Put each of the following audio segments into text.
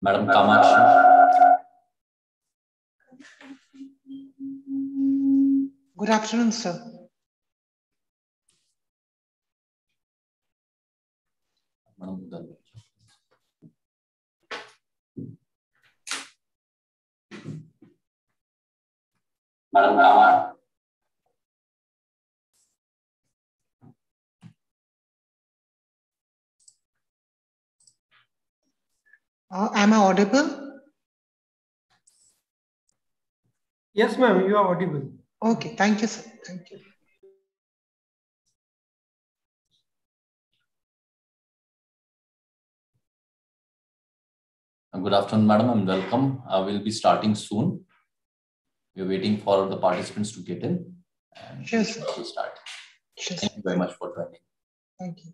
Madam Kamakshi. Good afternoon, sir. Madam Kamakshi. Am I audible? Yes, ma'am, you are audible. Okay, thank you, sir. Thank you. Good afternoon, madam, and welcome. We'll be starting soon. We're waiting for the participants to get in. And Sure, sir. We'll start. Sure, Thank you very much for joining. Thank you.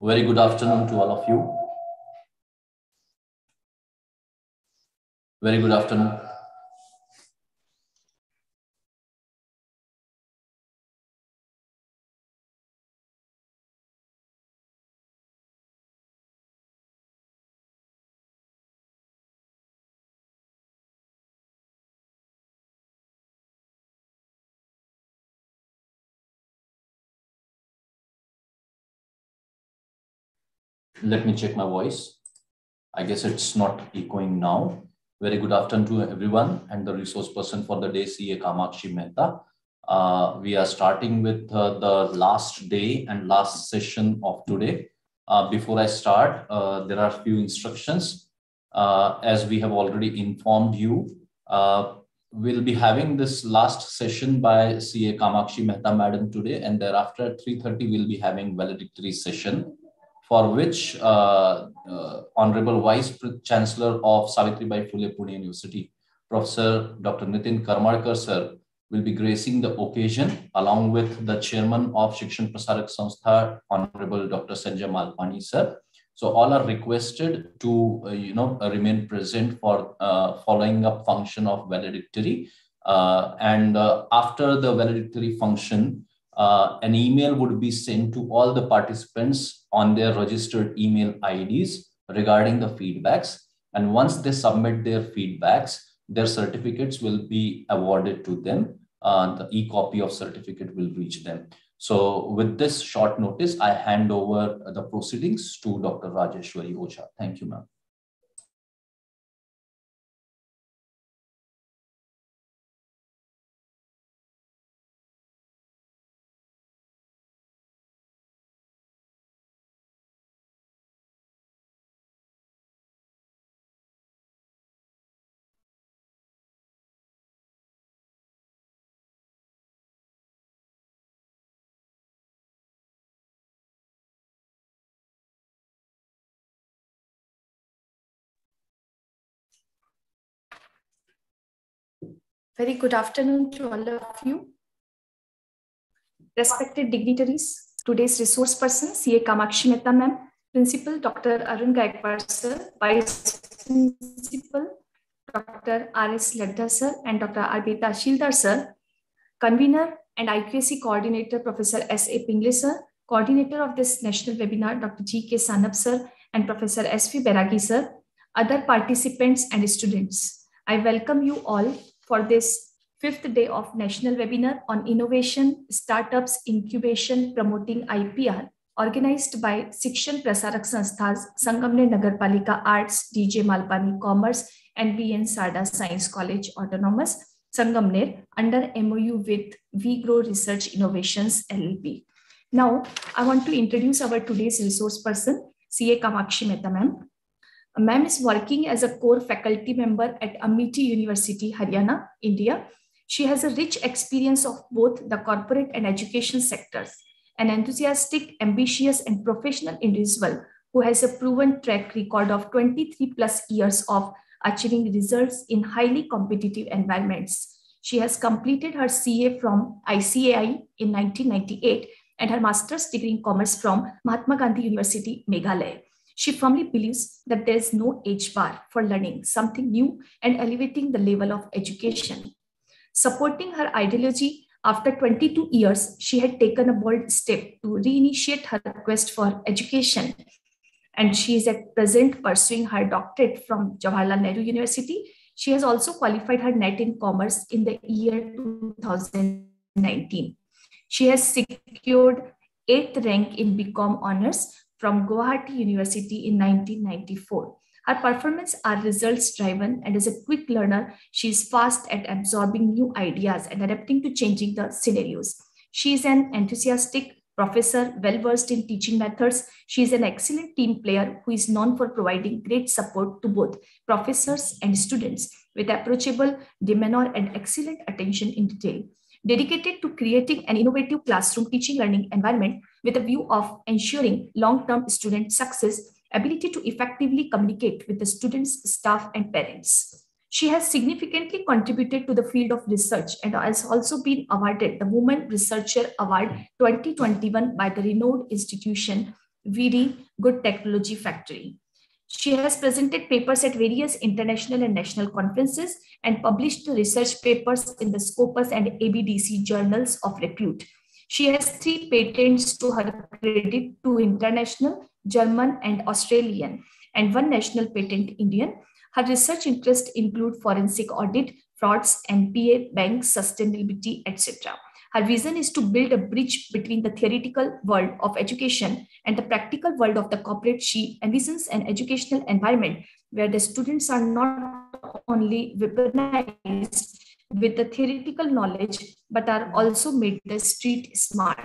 Very good afternoon to all of you. Very good afternoon. Let me check my voice. I guess it's not echoing now. Very good afternoon to everyone and the resource person for the day, CA Kamakshi Mehta. We are starting with the last day and last session of today. Before I start, there are a few instructions. As we have already informed you, we'll be having this last session by CA Kamakshi Mehta Madam today, and thereafter at 3:30 we'll be having valedictory session, for which Honorable Vice Chancellor of Savitribai Phule Pune University, Professor Dr. Nitin Karmarkar sir, will be gracing the occasion along with the Chairman of Shikshan Prasarak Sanstha, Honorable Dr. Sanjay Malpani sir. So all are requested to remain present for following up function of valedictory. And after the valedictory function, an email would be sent to all the participants on their registered email IDs regarding the feedbacks. And once they submit their feedbacks, their certificates will be awarded to them. The e-copy of certificate will reach them. So with this short notice, I hand over the proceedings to Dr. Rajeshwari Ocha. Thank you, ma'am. Very good afternoon to all of you. Respected dignitaries, today's resource person, CA Kamakshi Mehta ma'am, Principal Dr. Arun Gaikwad sir, Vice Principal Dr. R.S. Ladda sir and Dr. Arbita Shildar sir, Convener and IQAC Coordinator Professor S.A. Pingle sir, Coordinator of this national webinar Dr. G.K. Sanab sir and Professor S.V. Beragi sir, other participants and students. I welcome you all for this 5th day of national webinar on innovation, startups, incubation, promoting IPR, organized by Shikshan Prasarak Sansthas, Sangamner Nagarpalika Arts, DJ Malpani Commerce, and BN Sada Science College Autonomous, Sangamner, under MOU with WeGrow Research Innovations LLP. Now, I want to introduce our today's resource person, CA Kamakshi Mehta ma'am. Ma'am is working as a core faculty member at Amity University, Haryana, India. She has a rich experience of both the corporate and education sectors, an enthusiastic, ambitious, and professional individual who has a proven track record of 23 plus years of achieving results in highly competitive environments. She has completed her CA from ICAI in 1998 and her master's degree in commerce from Mahatma Gandhi University, Meghalaya. She firmly believes that there is no age bar for learning something new and elevating the level of education. Supporting her ideology, after 22 years, she had taken a bold step to reinitiate her quest for education. And she is at present pursuing her doctorate from Jawaharlal Nehru University. She has also qualified her NET in commerce in the year 2019. She has secured 8th rank in BCom honors from Guwahati University in 1994. Her performance are results driven, and as a quick learner, she is fast at absorbing new ideas and adapting to changing the scenarios. She is an enthusiastic professor, well versed in teaching methods. She is an excellent team player who is known for providing great support to both professors and students with approachable demeanor and excellent attention in detail. Dedicated to creating an innovative classroom teaching learning environment with a view of ensuring long-term student success, ability to effectively communicate with the students, staff, and parents. She has significantly contributed to the field of research and has also been awarded the Women Researcher Award 2021 by the renowned institution VD Good Technology Factory. She has presented papers at various international and national conferences and published research papers in the Scopus and ABDC journals of repute. She has 3 patents to her credit, 2 international, German and Australian, and 1 national patent Indian. Her research interests include forensic audit, frauds, NPA, bank sustainability, etc. Her vision is to build a bridge between the theoretical world of education and the practical world of the corporate. She envisions an educational environment where the students are not only weaponized with the theoretical knowledge, but are also made the street smart.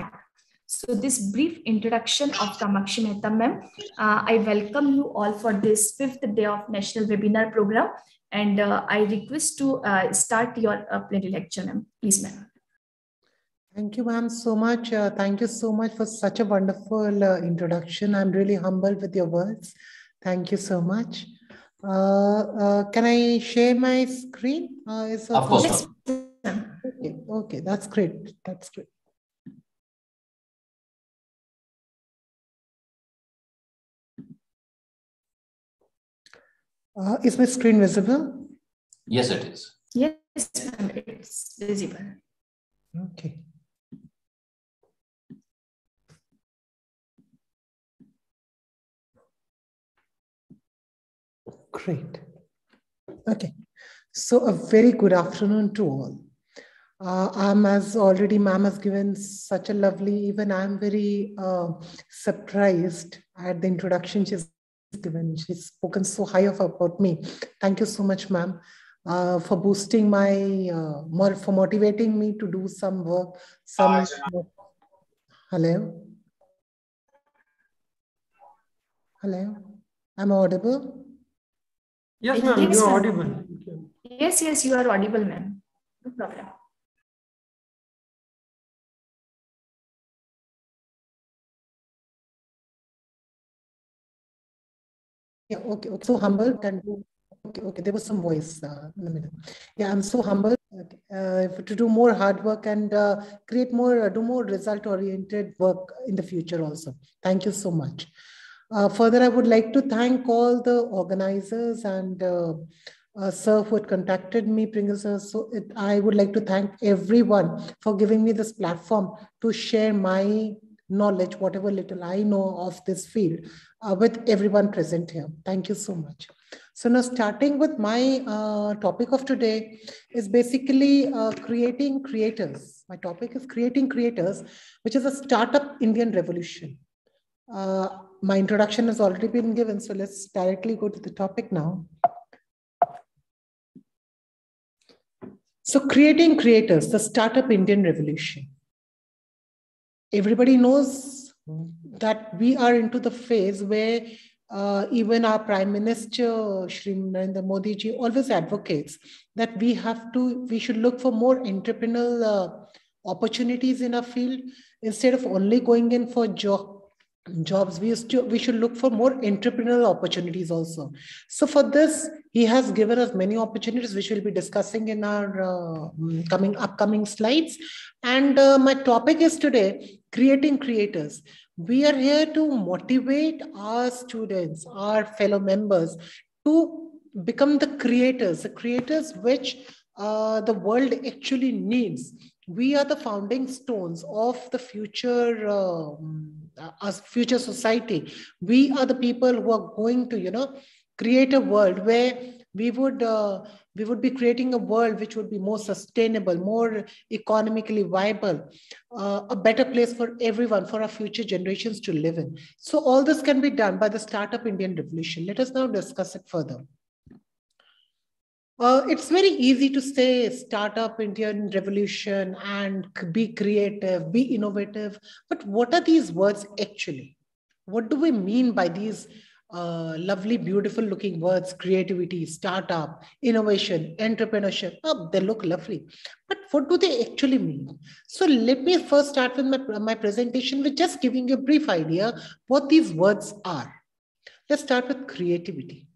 So this brief introduction of Kamakshi Mehta ma'am, I welcome you all for this 5th day of National Webinar Program. And I request to start your plenary lecture, ma'am. Please, ma'am. Thank you, ma'am, so much. Thank you so much for such a wonderful introduction. I'm really humbled with your words. Thank you so much. Can I share my screen? Of course. Okay, that's great. That's great. Is my screen visible? Yes, it is. Yes, ma'am, it's visible. Okay. Great. Okay. So a very good afternoon to all. As already ma'am has given such a lovely, even I'm very surprised at the introduction she's given. She's spoken so high about me. Thank you so much, ma'am, for boosting my, for motivating me to do some work. Hello? Hello? Am I audible? Yes, ma'am, Yes, you are ma'am. audible. Yes, you are audible, ma'am. No problem. Yeah, okay. So humble can do. Okay. There was some voice in a minute. Yeah, I'm so humble. to do more hard work and create more, do more result-oriented work in the future also. Thank you so much. Further, I would like to thank all the organizers and sir who had contacted me, Pringle sir. So I would like to thank everyone for giving me this platform to share my knowledge, whatever little I know of this field, with everyone present here. Thank you so much. So now starting with my topic of today is basically creating creators. My topic is creating creators, which is a startup Indian revolution. My introduction has already been given, so let's directly go to the topic now. So creating creators, the startup Indian revolution. Everybody knows that we are into the phase where even our Prime Minister, Shri Narendra Modi ji, always advocates that we should look for more entrepreneurial opportunities in our field instead of only going in for jobs. We should look for more entrepreneurial opportunities also. So for this, he has given us many opportunities, which we'll be discussing in our upcoming slides. And my topic is today, creating creators. We are here to motivate our students, our fellow members, to become the creators which the world actually needs. We are the founding stones of the future future society. We are the people who are going to, create a world where we would be creating a world which would be more sustainable, more economically viable, a better place for everyone, for our future generations to live in. So all this can be done by the Startup Indian Revolution. Let us now discuss it further. It's very easy to say startup Indian revolution and be creative, be innovative. But what are these words actually? What do we mean by these lovely, beautiful looking words? Creativity, startup, innovation, entrepreneurship. Oh, they look lovely. But what do they actually mean? So let me first start with my presentation with just giving you a brief idea what these words are. Let's start with creativity.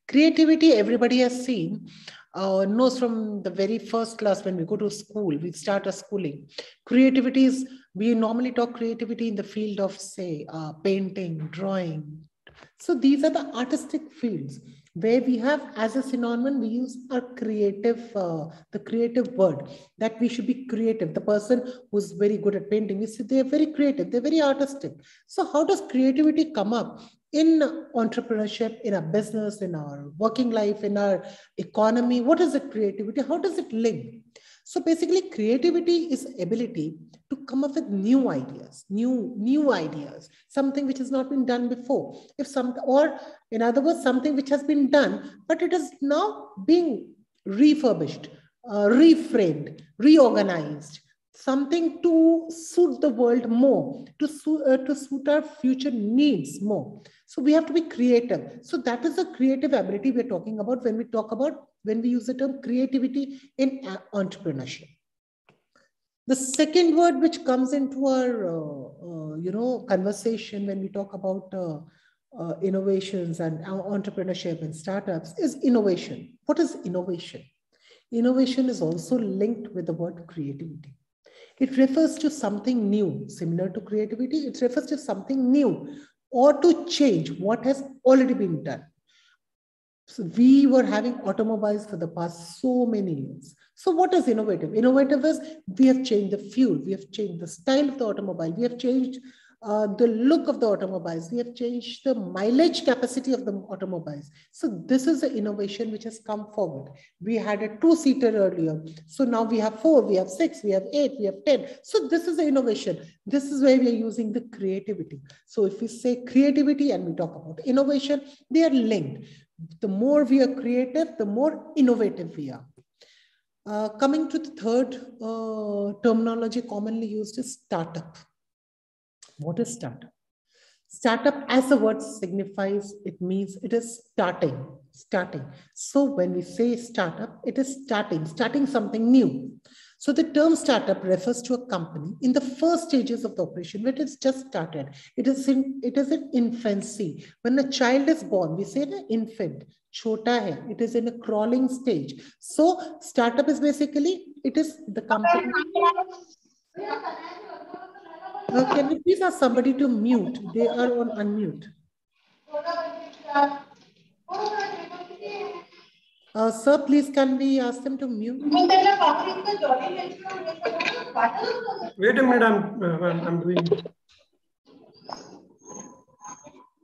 Creativity, everybody has seen, knows from the very first class when we go to school, we start our schooling. Creativity is, we normally talk creativity in the field of, say, painting, drawing. So these are the artistic fields where we have, as a synonym, we use a creative, the creative word, that we should be creative. The person who's very good at painting, we say they're very creative, they're very artistic. So how does creativity come up in entrepreneurship, in our business, in our working life, in our economy? What is it, creativity? How does it link? So basically, creativity is ability to come up with new ideas, new ideas, something which has not been done before. Or in other words, something which has been done, but it is now being refurbished, reframed, reorganized, something to suit the world more, to suit our future needs more. So we have to be creative. So that is the creative ability we're talking about when we use the term creativity in entrepreneurship. The second word which comes into our conversation when we talk about innovations and entrepreneurship and startups is innovation. What is innovation? Innovation is also linked with the word creativity. It refers to something new, similar to creativity. It refers to something new or to change what has already been done. So we were having automobiles for the past so many years. So what is innovative? Innovative is we have changed the fuel, we have changed the style of the automobile, we have changed the look of the automobiles, we have changed the mileage capacity of the automobiles. So this is the innovation which has come forward. We had a two-seater earlier. So now we have 4, we have 6, we have 8, we have 10. So this is the innovation. This is where we are using the creativity. So if we say creativity and we talk about innovation, they are linked. The more we are creative, the more innovative we are. Coming to the third terminology commonly used is startup. What is startup? Startup, as the word signifies, it means it is starting. So when we say startup, it is starting something new. So the term startup refers to a company in the first stages of the operation, when it's just started. It is in infancy. When a child is born, we say an infant, chota hai. It is in a crawling stage. So startup is basically, it is the company. Can you please ask somebody to mute? They are on unmute. Sir, please can we ask them to mute? Wait a minute, I'm doing.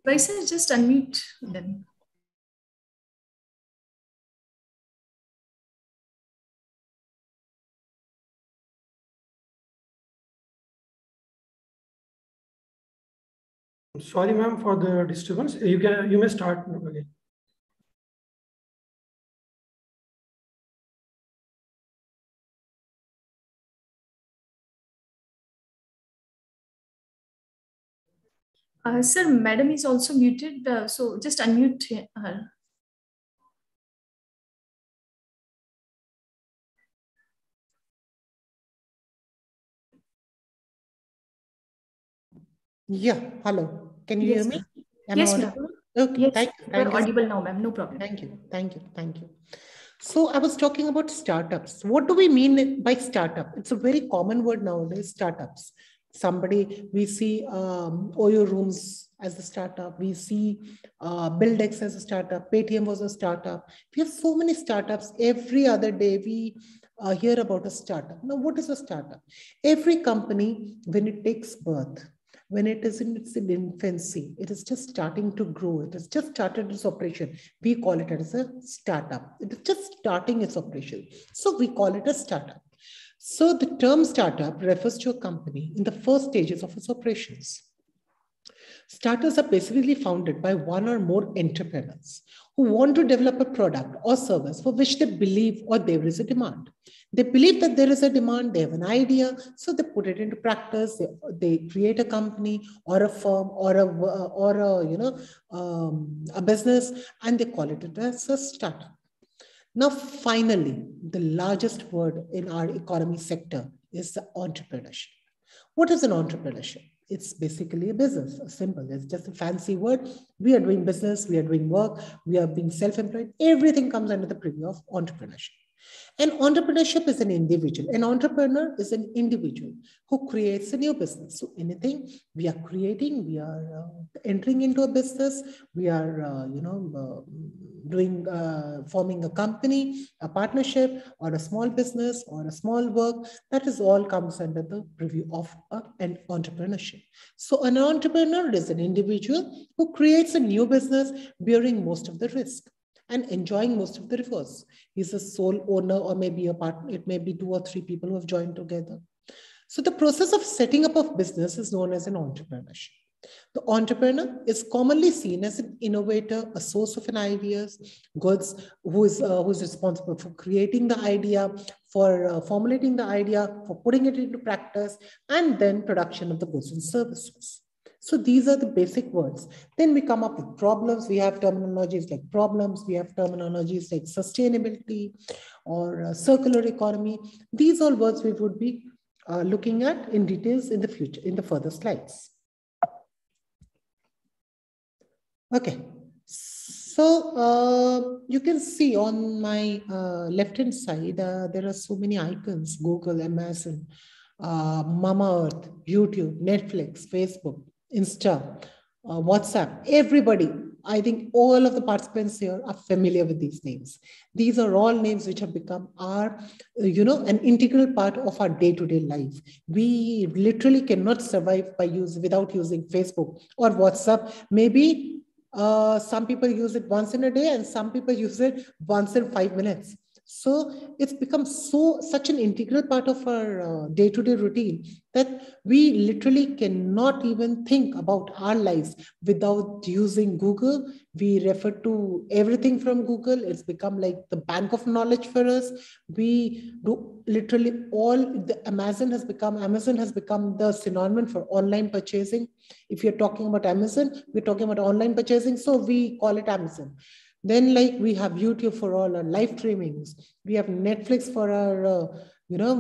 Why sir, just unmute them. Sorry, ma'am, for the disturbance. You may start again. Sir, madam is also muted, so just unmute her. Yeah, hello. Can you hear me? Yes, ma'am. Okay, yes, thank you are audible now, ma'am. No problem. Thank you. So I was talking about startups. What do we mean by startup? It's a very common word nowadays, startups. We see Oyo Rooms as a startup. We see Buildex as a startup. Paytm was a startup. We have so many startups. Every other day we hear about a startup. Now, what is a startup? Every company, when it takes birth, when it is in its infancy, it is just starting to grow. It has just started its operation. We call it as a startup. It is just starting its operation. So we call it a startup. So the term startup refers to a company in the first stages of its operations. Startups are basically founded by one or more entrepreneurs who want to develop a product or service for which they believe or there is a demand. They believe that there is a demand, they have an idea, so they put it into practice. They create a company or a firm or a business, and they call it as a startup. Now, finally, the largest word in our economy sector is the entrepreneurship. What is an entrepreneurship? It's basically a business, simple. It's just a fancy word. We are doing business, we are doing work, we are being self-employed. Everything comes under the purview of entrepreneurship. And entrepreneurship is an individual. An entrepreneur is an individual who creates a new business. So anything we are creating, we are entering into a business, we are, forming a company, a partnership, or a small business, or a small work. That is all comes under the purview of an entrepreneurship. So an entrepreneur is an individual who creates a new business bearing most of the risk and enjoying most of the rewards. He's a sole owner or maybe a partner. It may be 2 or 3 people who have joined together. So the process of setting up a business is known as an entrepreneurship. The entrepreneur is commonly seen as an innovator, a source of an ideas, goods, who is responsible for creating the idea, for formulating the idea, for putting it into practice, and then production of the goods and services. So these are the basic words. Then we come up with problems. We have terminologies like problems. We have terminologies like sustainability or circular economy. These are words we would be looking at in details in the future, in the further slides. Okay, so you can see on my left-hand side, there are so many icons: Google, Amazon, Mama Earth, YouTube, Netflix, Facebook, Insta, WhatsApp. Everybody, I think all of the participants here are familiar with these names. These are all names which have become our, an integral part of our day-to-day life. We literally cannot survive without using Facebook or WhatsApp. Maybe some people use it once in a day and some people use it once in 5 minutes. So it's become such an integral part of our day-to-day routine that we literally cannot even think about our lives without using Google. We refer to everything from Google. It's become like the bank of knowledge for us. We do literally Amazon has become the synonym for online purchasing. If you're talking about Amazon, we're talking about online purchasing. So we call it Amazon. Then we have YouTube for all our live streamings. We have Netflix for our your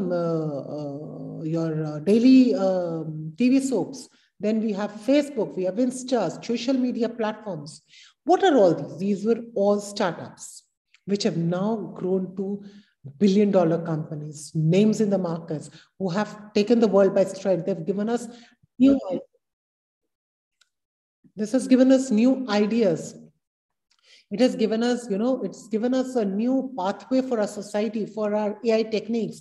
daily TV soaps. Then we have Facebook, we have Insta, social media platforms. What are all these? These were all startups, which have now grown to billion-dollar companies, names in the markets, who have taken the world by stride. They've given us new. This has given us new ideas. It has given us, it's given us a new pathway for our society, for our AI techniques.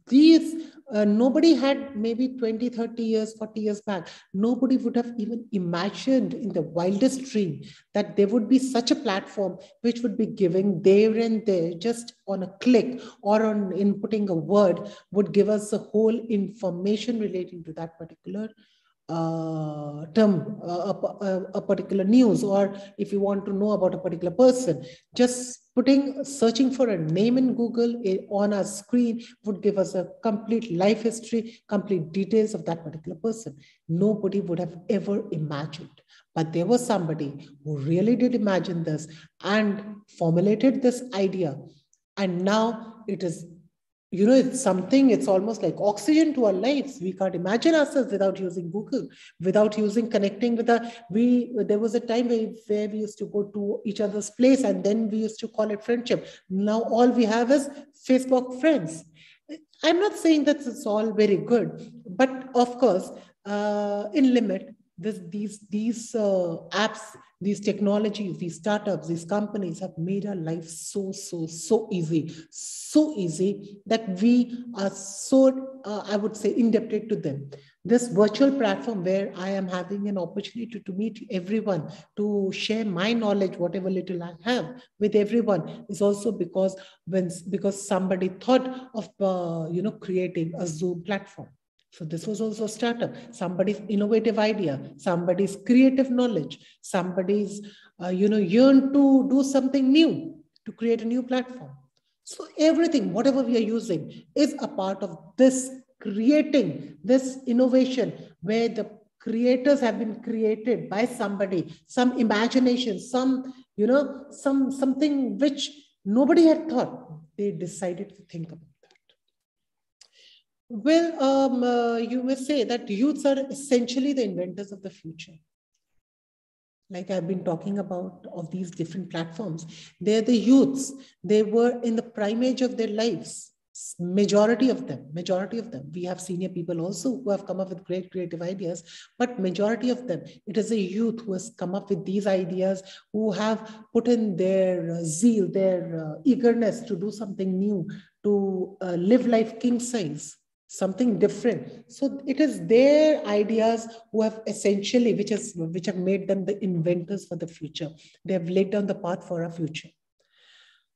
These, nobody had maybe 20, 30 years, 40 years back, nobody would have even imagined in the wildest dream that there would be such a platform which would be giving there and there, just on a click or on inputting a word, would give us the whole information relating to that particular term, a particular news, or if you want to know about a particular person, just searching for a name in Google on our screen would give us a complete life history, complete details of that particular person. Nobody would have ever imagined. But there was somebody who really did imagine this and formulated this idea. And now it is, it's something, it's almost like oxygen to our lives. We can't imagine ourselves without using Google, without connecting with there was a time where we used to go to each other's place and then we used to call it friendship. Now all we have is Facebook friends. I'm not saying that it's all very good, but of course, in limit, these apps, these technologies, these startups, these companies have made our life so easy that we are so, I would say, indebted to them. This virtual platform where I am having an opportunity to meet everyone, to share my knowledge, whatever little I have, with everyone, is also because somebody thought of creating a Zoom platform. So this was also a startup, somebody's innovative idea, somebody's creative knowledge, somebody's, yearn to do something new, to create a new platform. So everything, whatever we are using, is a part of this creating, this innovation, where the creators have been created by somebody, some imagination, something which nobody had thought. They decided to think about. Well, you may say that youths are essentially the inventors of the future. Like I've been talking about of these different platforms, they're the youths. They were in the prime age of their lives. Majority of them. We have senior people also who have come up with great creative ideas, but majority of them, it is a youth who has come up with these ideas, who have put in their zeal, their eagerness to do something new, to live life king size. Something different. So it is their ideas who have essentially, which have made them the inventors for the future. They have laid down the path for our future.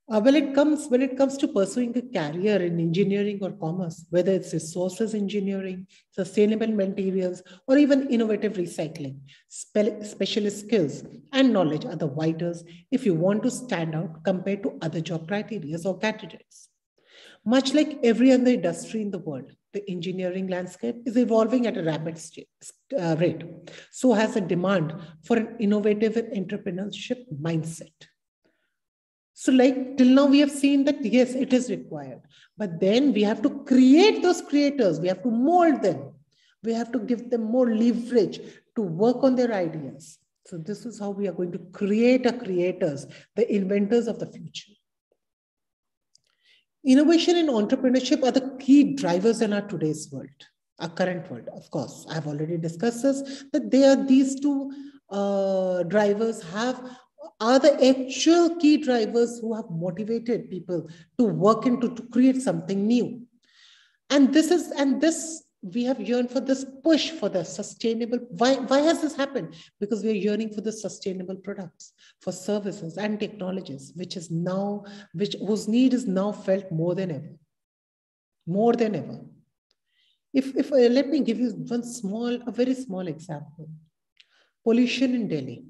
When it comes to pursuing a career in engineering or commerce, whether it's resources engineering, sustainable materials, or even innovative recycling, specialist skills and knowledge are the vitals if you want to stand out compared to other job criteria or candidates. Much like every other industry in the world, the engineering landscape is evolving at a rapid rate. So has a demand for an innovative and entrepreneurship mindset. So like till now, we have seen that, yes, it is required. But then we have to create those creators. We have to mold them. We have to give them more leverage to work on their ideas. So this is how we are going to create our creators, the inventors of the future. Innovation and entrepreneurship are the key drivers in our today's world, our current world. Of course, I've already discussed this, that these two drivers are the actual key drivers who have motivated people to work to create something new. And we have yearned for this push for the sustainable. Why has this happened? Because we are yearning for the sustainable products, for services and technologies, whose need is now felt more than ever. More than ever. If let me give you a very small example. Pollution in Delhi.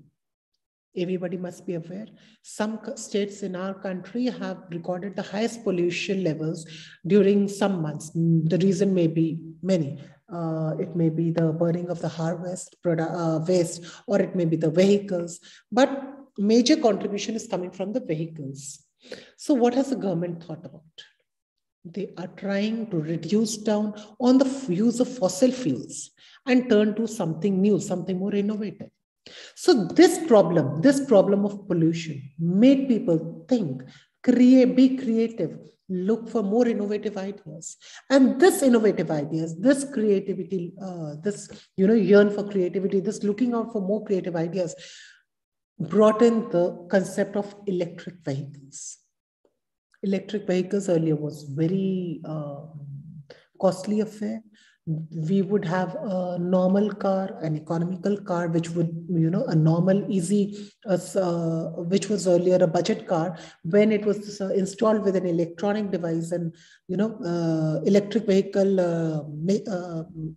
Everybody must be aware. Some states in our country have recorded the highest pollution levels during some months. The reason may be many. It may be the burning of the harvest waste, or it may be the vehicles. But major contribution is coming from the vehicles. So what has the government thought about? They are trying to reduce down on the use of fossil fuels and turn to something new, something more innovative. So this problem of pollution made people think, be creative, look for more innovative ideas. And this innovative ideas, this creativity, yearn for creativity, this looking out for more creative ideas brought in the concept of electric vehicles. Electric vehicles earlier was very costly affair. We would have a normal car, an economical car, which would, a normal, easy, which was earlier a budget car. When it was installed with an electronic device and, electric vehicle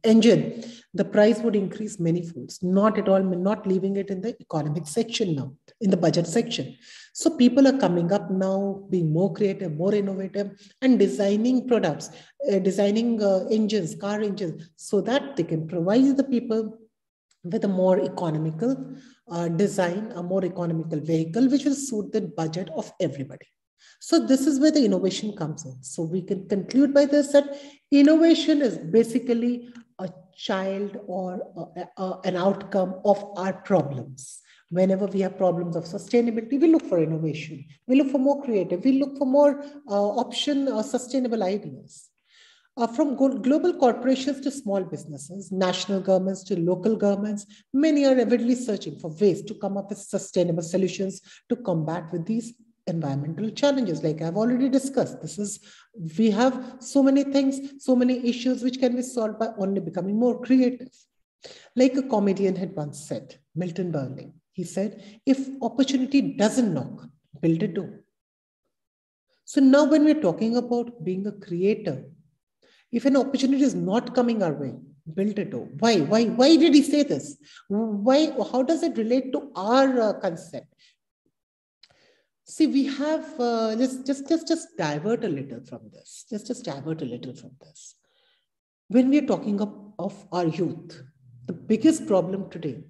engine, the price would increase many folds. Not at all, not leaving it in the economic section now, in the budget section. So people are coming up now, being more creative, more innovative, and designing products, designing engines, car engines, so that they can provide the people with a more economical design, a more economical vehicle, which will suit the budget of everybody. So this is where the innovation comes in. So we can conclude by this that innovation is basically a child or an outcome of our problems. Whenever we have problems of sustainability, we look for innovation. We look for more creative. We look for more sustainable ideas. From global corporations to small businesses, national governments to local governments, many are avidly searching for ways to come up with sustainable solutions to combat with these environmental challenges. Like I've already discussed, we have so many things, so many issues which can be solved by only becoming more creative. Like a comedian had once said, Milton Berle, he said, if opportunity doesn't knock, build a door. So now when we're talking about being a creator, if an opportunity is not coming our way, build a door. Why did he say this? Why? How does it relate to our concept? See, we have, just divert a little from this. Just divert a little from this. When we're talking of our youth, the biggest problem today,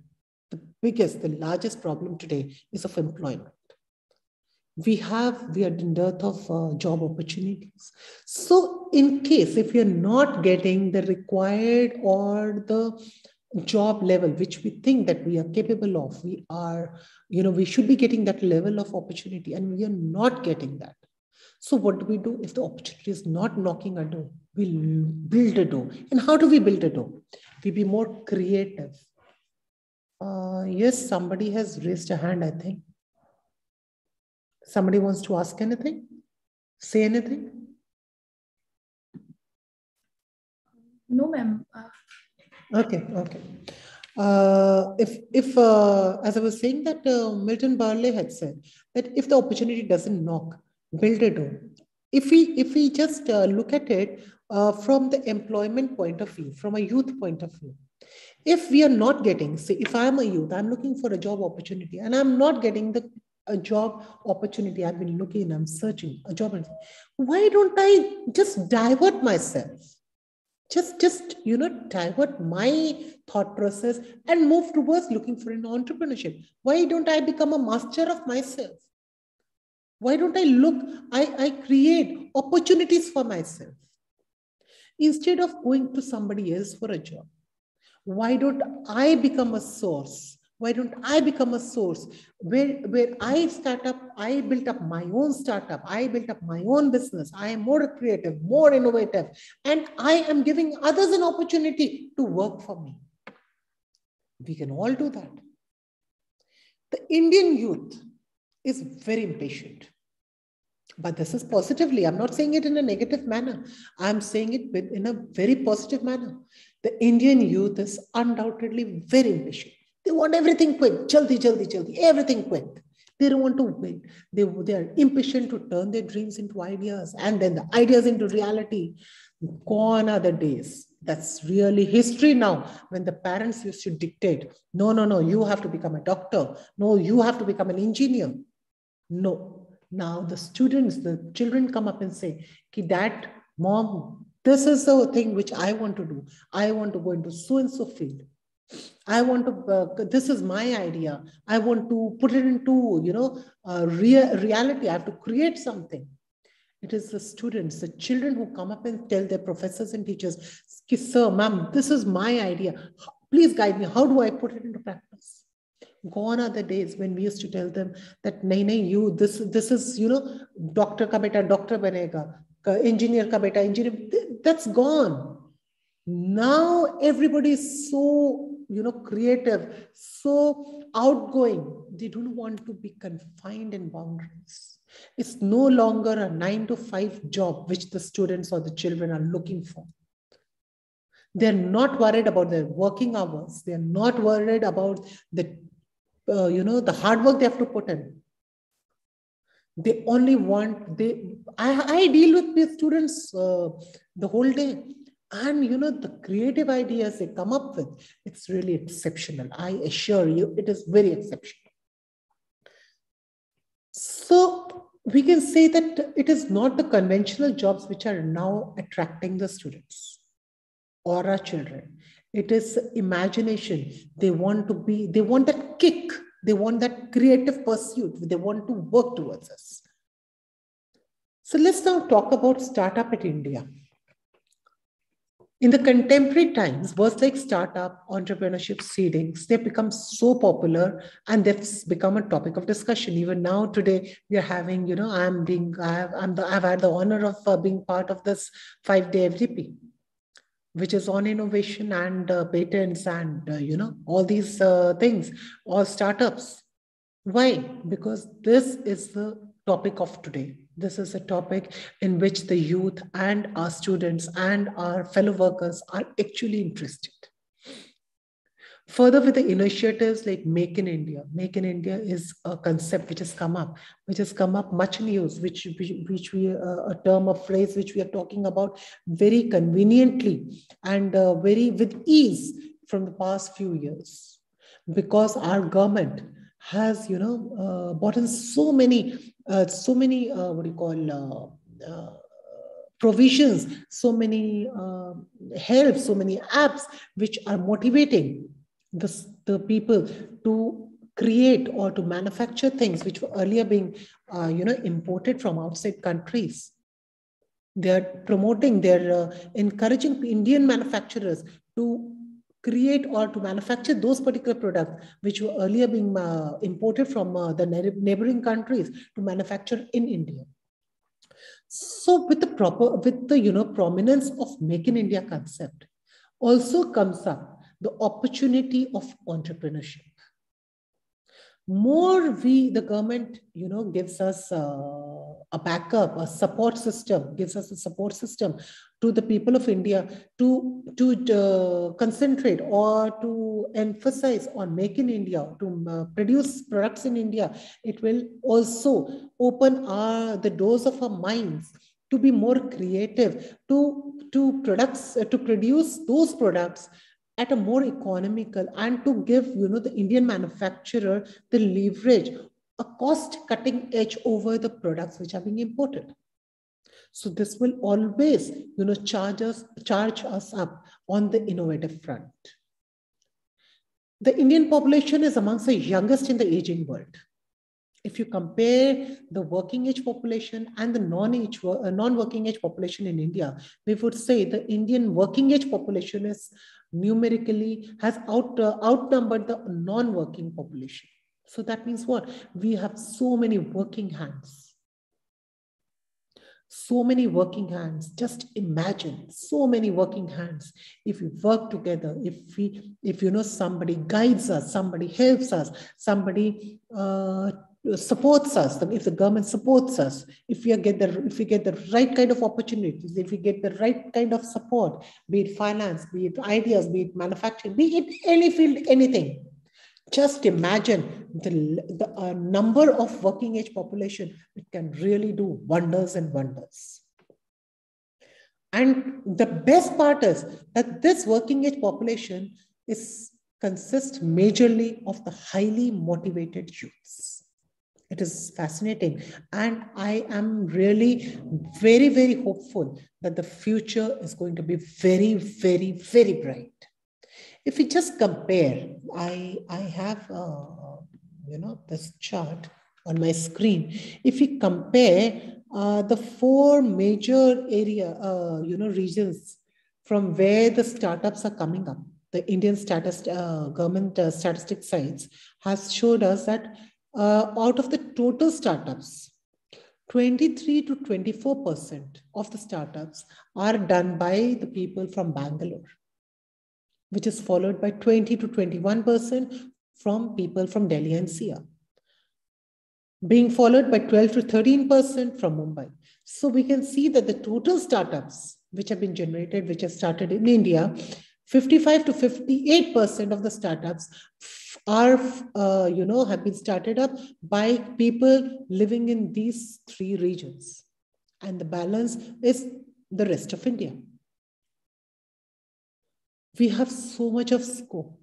the largest problem today is of employment. We are in dearth of job opportunities. So in case, if we are not getting the required or the job level, which we think that we are capable of, we should be getting that level of opportunity and we are not getting that. So what do we do if the opportunity is not knocking our door? We'll build a door. And how do we build a door? We be more creative. Yes, somebody has raised a hand, I think. Somebody wants to ask anything? Say anything? No, ma'am. Okay. As I was saying that Milton Berle had said that if the opportunity doesn't knock, build a door. If we just look at it from the employment point of view, from a youth point of view, if we are not getting, say, if I'm a youth, I'm looking for a job opportunity and I'm not getting a job opportunity, I've been looking, I'm searching a job. Why don't I just divert myself? Just divert my thought process and move towards looking for an entrepreneurship. Why don't I become a master of myself? Why don't I create opportunities for myself? Instead of going to somebody else for a job, why don't I become a source? Why don't I become a source where I I built up my own startup, I built up my own business, I am more creative, more innovative, and I am giving others an opportunity to work for me. We can all do that. The Indian youth is very impatient. But this is positively. I'm not saying it in a negative manner. I'm saying it in a very positive manner. The Indian youth is undoubtedly very impatient. They want everything quick, jaldi, everything quick. They don't want to wait. They are impatient to turn their dreams into ideas and then the ideas into reality. Gone are the days. That's really history now. When the parents used to dictate, no, you have to become a doctor. No, you have to become an engineer. No. Now the children come up and say, Dad, Mom, this is the thing which I want to do. I want to go into so-and-so field. I want to, this is my idea. I want to put it into, reality. I have to create something. It is the students, the children who come up and tell their professors and teachers, sir, ma'am, this is my idea. Please guide me. How do I put it into practice? Gone are the days when we used to tell them that, nahi, this is, doctor ka beta doctor banega, engineer ka beta engineer. That's gone. Now everybody is so, creative, so outgoing. They don't want to be confined in boundaries. It's no longer a 9-to-5 job which the students or the children are looking for. They're not worried about their working hours. They're not worried about the, the hard work they have to put in. They only want, I deal with students the whole day. And, the creative ideas they come up with, it's really exceptional. I assure you, it is very exceptional. So we can say that it is not the conventional jobs which are now attracting the students or our children. It is imagination. They want that kick. They want that creative pursuit. They want to work towards us. So let's now talk about startup at India. In the contemporary times, words like startup, entrepreneurship, seedings, they've become so popular and they've become a topic of discussion. Even now, today, we are having, I've had the honor of being part of this 5-day FDP, which is on innovation and patents and, all these things, all startups. Why? Because this is the topic of today. This is a topic in which the youth and our students and our fellow workers are actually interested. Further, with the initiatives like Make in India. Make in India is a concept which has come up much in use, which we a term, a phrase which we are talking about very conveniently and very with ease from the past few years, because our government has, brought in so many provisions, so many help, so many apps which are motivating the people to create or to manufacture things which were earlier being, imported from outside countries. They're promoting, they're encouraging Indian manufacturers to create or to manufacture those particular products which were earlier being imported from the neighboring countries to manufacture in India. So with the prominence of Make in India concept also comes up the opportunity of entrepreneurship. More the government, gives us a backup, a support system, gives us a support system to the people of India to concentrate or to emphasize on Make in India, to produce products in India. It will also open the doors of our minds to be more creative, to produce those products at a more economical, and to give, the Indian manufacturer the leverage, a cost cutting edge over the products which are being imported. So this will always, charge us up on the innovative front. The Indian population is amongst the youngest in the aging world. If you compare the working age population and the non-working age population in India, we would say the Indian working age population is numerically has outnumbered the non-working population. So that means what? We have so many working hands. So many working hands. Just imagine so many working hands. If we work together, if somebody guides us, somebody helps us, somebody supports us, if the government supports us, if we get the right kind of opportunities, if we get the right kind of support, be it finance, be it ideas, be it manufacturing, be it any field, anything. Just imagine the number of working age population, it can really do wonders and wonders. And the best part is that this working age population consists majorly of the highly motivated youths. It is fascinating. And I am really very, very hopeful that the future is going to be very, very, very bright. If we just compare, I have, this chart on my screen. If we compare the four major regions from where the startups are coming up. The Indian government statistic sites has showed us that out of the total startups, 23 to 24% of the startups are done by the people from Bangalore, which is followed by 20 to 21% from people from Delhi NCR, being followed by 12 to 13% from Mumbai. So we can see that the total startups which have been generated, which have started in India, 55 to 58% of the startups are, have been started up by people living in these three regions. And the balance is the rest of India. We have so much of scope.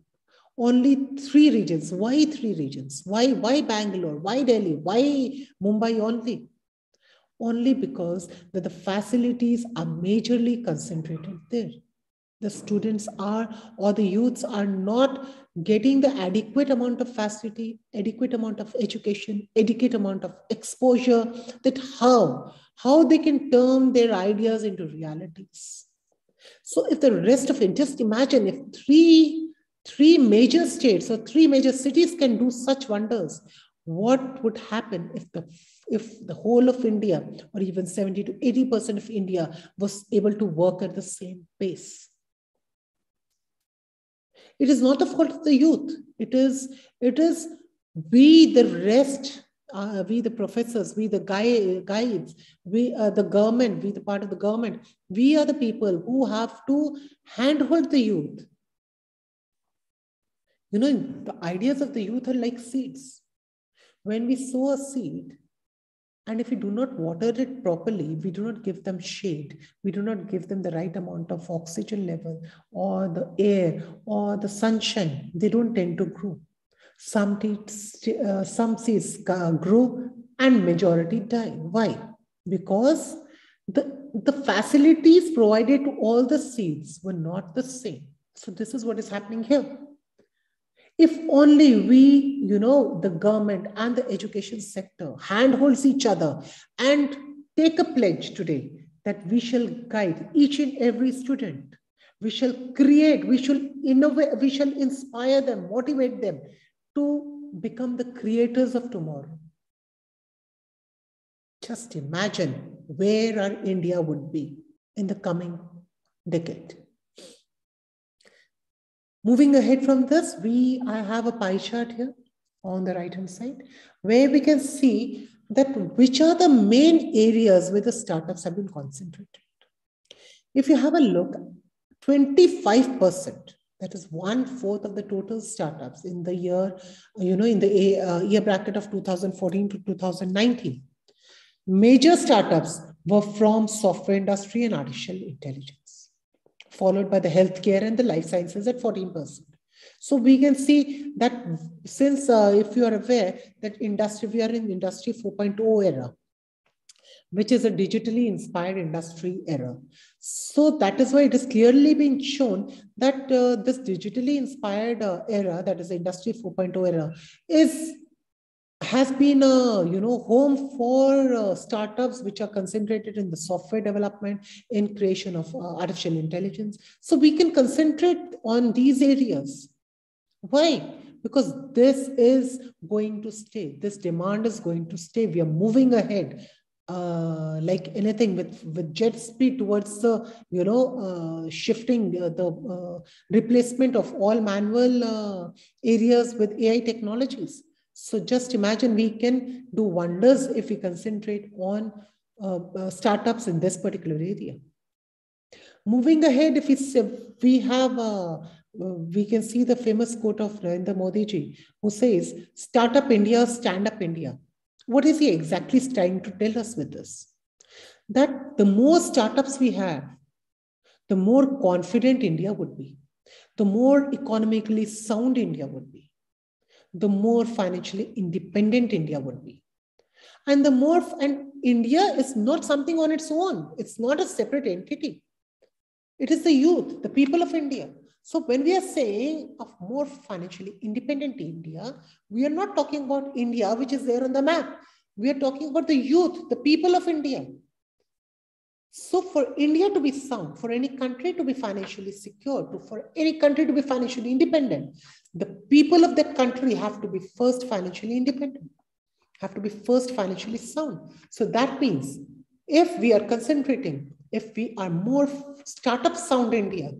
Only three regions. Why three regions? Why Bangalore? Why Delhi? Why Mumbai only? Only because the facilities are majorly concentrated there. The students are, or the youths are not getting the adequate amount of facility, adequate amount of education, adequate amount of exposure, that how they can turn their ideas into realities. So if the rest of it, just imagine if three major states or three major cities can do such wonders, what would happen if the whole of India, or even 70 to 80% of India, was able to work at the same pace? It is not the fault of the youth. It is we, the rest, we the professors, we the guides, we the government, we the part of the government, we are the people who have to handhold the youth. You know, the ideas of the youth are like seeds. When we sow a seed, and if we do not water it properly, we do not give them shade, we do not give them the right amount of oxygen level or the air or the sunshine, they don't tend to grow. Some seeds grow and majority die. Why? Because the facilities provided to all the seeds were not the same. So this is what is happening here. If only we, the government and the education sector handholds each other and take a pledge today that we shall guide each and every student, we shall create, we shall innovate, we shall inspire them, motivate them to become the creators of tomorrow. Just imagine where our India would be in the coming decade. Moving ahead from this, I have a pie chart here on the right-hand side, where we can see that which are the main areas where the startups have been concentrated. If you have a look, 25%, that is 1/4 of the total startups in the year, in the year bracket of 2014 to 2019. Major startups were from software industry and artificial intelligence, followed by the healthcare and the life sciences at 14%. So we can see that since, if you are aware, that we are in Industry 4.0 era, which is a digitally inspired industry era. So that is why it is clearly been shown that this digitally inspired era, that is Industry 4.0 era, has been a home for startups which are concentrated in the software development, in creation of artificial intelligence. So we can concentrate on these areas. Why? Because this is going to stay. This demand is going to stay. We are moving ahead like anything with jet speed towards the shifting the replacement of all manual areas with AI technologies. So just imagine we can do wonders if we concentrate on startups in this particular area. Moving ahead, if we can see the famous quote of Narendra Modi ji, who says, "Startup India, stand up India." What is he exactly trying to tell us with this? That the more startups we have, the more confident India would be, the more economically sound India would be, the more financially independent India would be. And India is not something on its own. It's not a separate entity. It is the youth, the people of India. So when we are saying of more financially independent India, we are not talking about India, which is there on the map. We are talking about the youth, the people of India. So for India to be sound, for any country to be financially secure, for any country to be financially independent, the people of that country have to be first financially independent, have to be first financially sound. So that means if we are concentrating, if we are more startup sound India,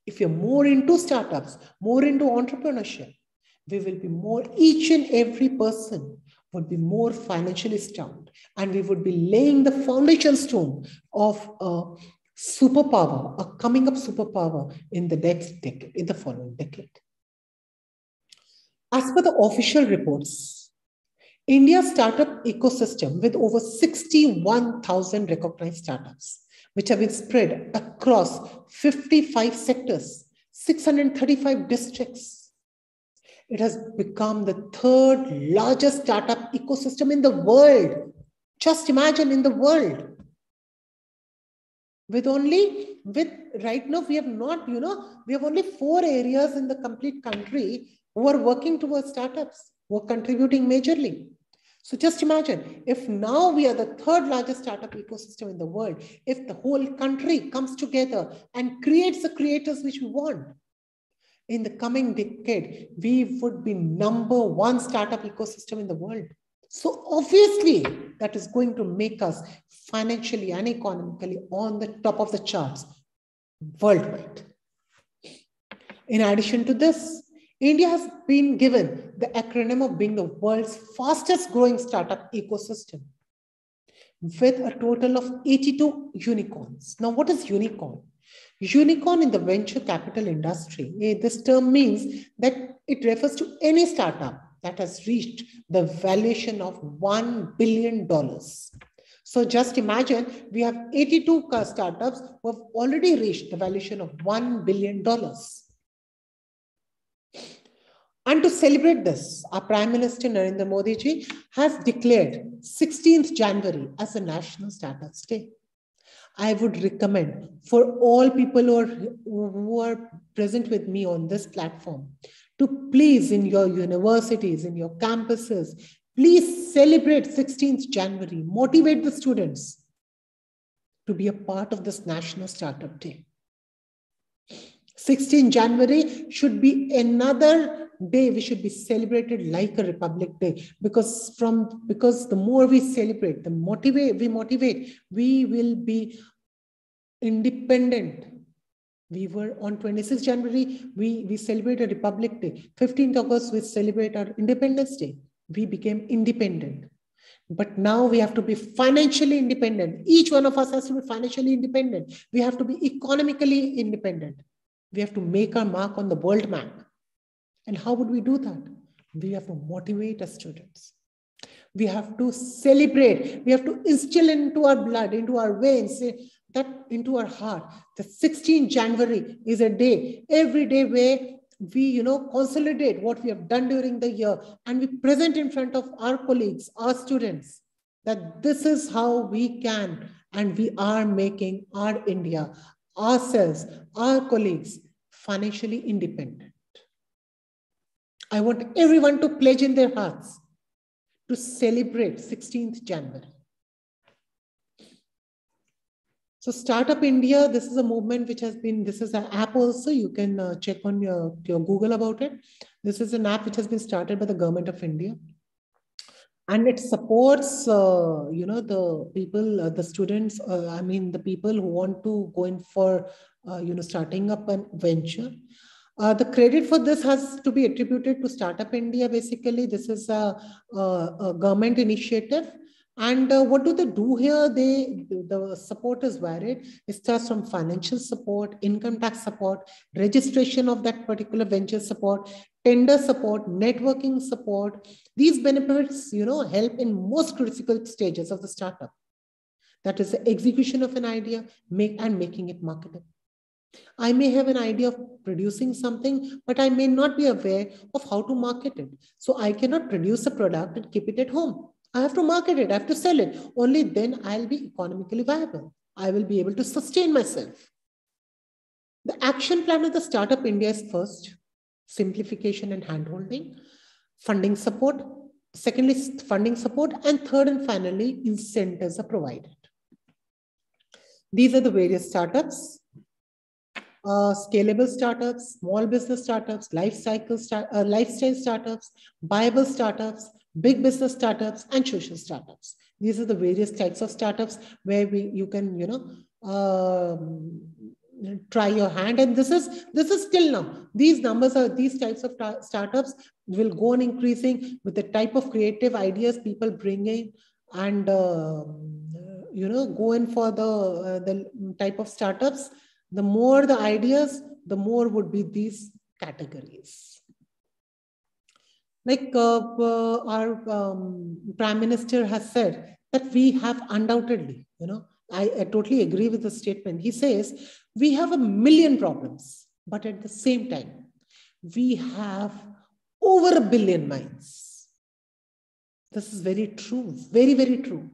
if you're more into startups, more into entrepreneurship, we will be more, each and every person would be more financially sound, and we would be laying the foundation stone of a superpower, a coming up superpower in the next decade, in the following decade. As per the official reports, India's startup ecosystem with over 61,000 recognized startups, which have been spread across 55 sectors, 635 districts. It has become the third largest startup ecosystem in the world. Just imagine, in the world. Right now, we have not, we have only 4 areas in the complete country who are working towards startups, who are contributing majorly. So just imagine, if now we are the third largest startup ecosystem in the world, if the whole country comes together and creates the creators which we want, in the coming decade, we would be #1 startup ecosystem in the world. So obviously, that is going to make us financially and economically on the top of the charts worldwide. In addition to this, India has been given the acronym of being the world's fastest growing startup ecosystem with a total of 82 unicorns. Now, what is unicorn? Unicorn in the venture capital industry, this term means that it refers to any startup that has reached the valuation of $1 billion. So just imagine, we have 82 startups who have already reached the valuation of $1 billion. And to celebrate this, our Prime Minister Narendra Modi ji has declared 16th January as a National Startups Day. I would recommend for all people who are present with me on this platform to please, in your universities, in your campuses, please celebrate 16th January, motivate the students to be a part of this National Startup Day. 16th January should be another day we should be celebrated like a Republic Day, because the more we celebrate, the we will be independent. We were on 26th January, we celebrated Republic Day. 15th August, we celebrate our Independence Day. We became independent. But now we have to be financially independent. Each one of us has to be financially independent. We have to be economically independent. We have to make our mark on the world map. And how would we do that? We have to motivate our students. We have to celebrate. We have to instill into our blood, into our veins, that into our heart. The 16th January is a day, every day where we, consolidate what we have done during the year, and we present in front of our colleagues, our students, that this is how we can, and we are making our India, ourselves, our colleagues, financially independent. I want everyone to pledge in their hearts to celebrate 16th January. So Startup India, this is a movement which has been, this is an app also, you can check on your Google about it. This is an app which has been started by the government of India. And it supports, the people, the students, the people who want to go in for, starting up a venture. The credit for this has to be attributed to Startup India. Basically, this is a government initiative. And what do they do here? The support is varied. It starts from financial support, income tax support, registration of that particular venture support, tender support, networking support. These benefits, help in most critical stages of the startup. That is the execution of an idea, making it marketable. I may have an idea of producing something, but I may not be aware of how to market it. So I cannot produce a product and keep it at home. I have to market it, I have to sell it. Only then I'll be economically viable. I will be able to sustain myself. The action plan of the Startup India is first, simplification and handholding, funding support, Secondly, funding support. And third and finally, incentives are provided. These are the various startups. Scalable startups, small business startups, lifestyle startups, viable startups, big business startups, and social startups. These are the various types of startups where you can, try your hand. And this is still now. These numbers are, these types of startups will go on increasing with the type of creative ideas people bring in, and go in for the type of startups. The more the ideas, the more would be these categories. Like our Prime Minister has said that we have undoubtedly, I totally agree with the statement. He says we have 1 million problems, but at the same time, we have over 1 billion minds. This is very true, very, very true.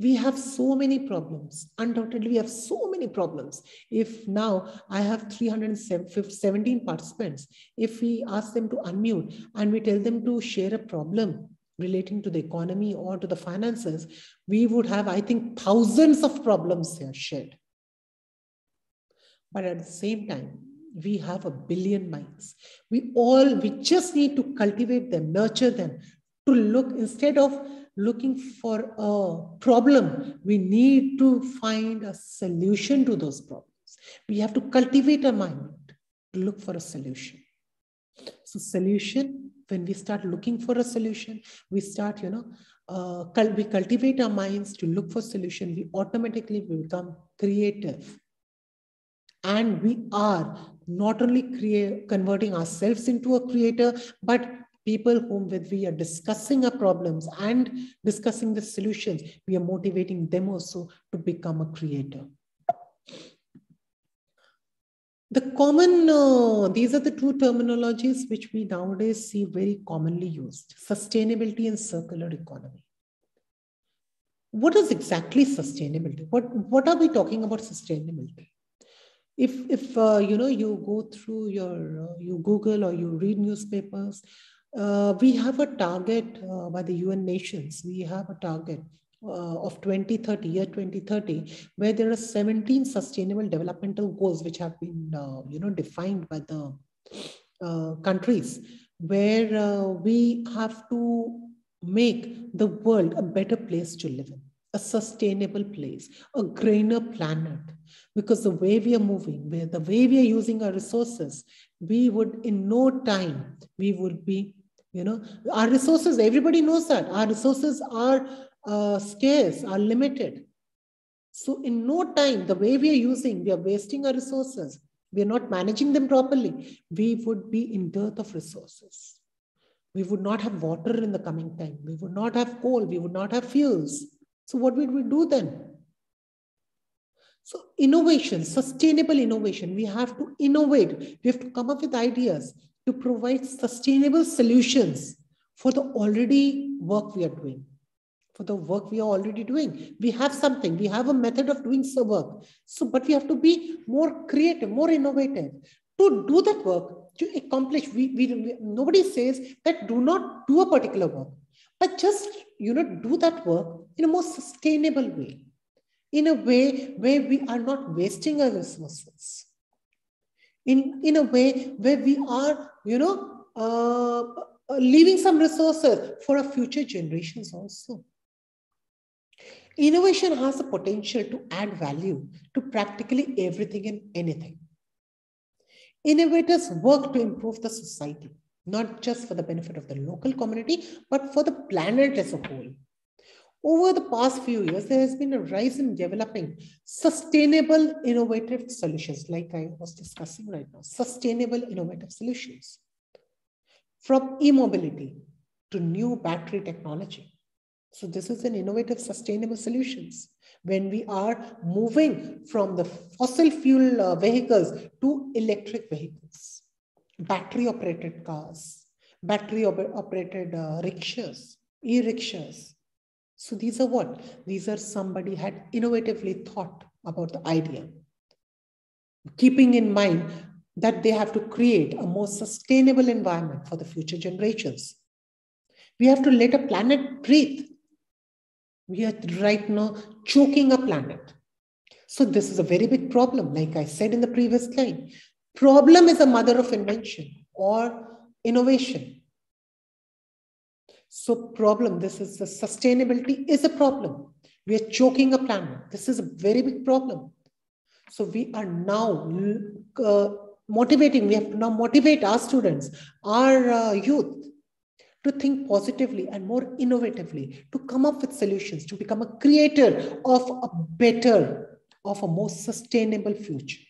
We have so many problems. Undoubtedly, we have so many problems. If now I have 317 participants, if we ask them to unmute and we tell them to share a problem relating to the economy or to the finances, we would have, I think, thousands of problems here shared. But at the same time, we have 1 billion minds. We just need to cultivate them, nurture them, to look, instead of looking for a problem, we need to find a solution to those problems. We have to cultivate a mind to look for a solution. So solution, when we start looking for a solution, we start, we cultivate our minds to look for solution, we automatically become creative. And we are not only converting ourselves into a creator, but people whom with we are discussing our problems and discussing the solutions, we are motivating them also to become a creator. The common, these are the two terminologies which we nowadays see very commonly used: sustainability and circular economy. What is exactly sustainability? What are we talking about sustainability? If you go through you Google or you read newspapers, we have a target by the UN nations. We have a target of 2030, year 2030, where there are 17 sustainable developmental goals which have been defined by the countries, where we have to make the world a better place to live in, a sustainable place, a greener planet. Because the way we are moving, the way we are using our resources, we would in no time, we would be, our resources, everybody knows that our resources are scarce, are limited. So in no time, the way we are using, we are wasting our resources. We are not managing them properly. We would be in dearth of resources. We would not have water in the coming time. We would not have coal. We would not have fuels. So what would we do then? So innovation, sustainable innovation, we have to innovate. We have to come up with ideas to provide sustainable solutions for the already work we are doing. For the work we are already doing. We have something, we have a method of doing some work. So, but we have to be more creative, more innovative to do that work, to accomplish. Nobody says that do not do a particular work, but just, do that work in a more sustainable way. In a way where we are not wasting our resources. In a way where we are, leaving some resources for our future generations also. Innovation has the potential to add value to practically everything and anything. Innovators work to improve the society, not just for the benefit of the local community, but for the planet as a whole. Over the past few years, there has been a rise in developing sustainable, innovative solutions, like I was discussing right now, sustainable, innovative solutions. From e-mobility to new battery technology. So this is an innovative, sustainable solutions. When we are moving from the fossil fuel vehicles to electric vehicles, battery-operated cars, battery-operated rickshaws, e-rickshaws. So these are what? These are somebody had innovatively thought about the idea, keeping in mind that they have to create a more sustainable environment for the future generations. We have to let a planet breathe. We are right now choking a planet. So this is a very big problem. Like I said in the previous slide, problem is a mother of invention or innovation. So problem, this is the sustainability is a problem. We are choking a planet. This is a very big problem. So we are now motivating, we have to now motivate our students, our youth to think positively and more innovatively, to come up with solutions, to become a creator of a better, of a more sustainable future.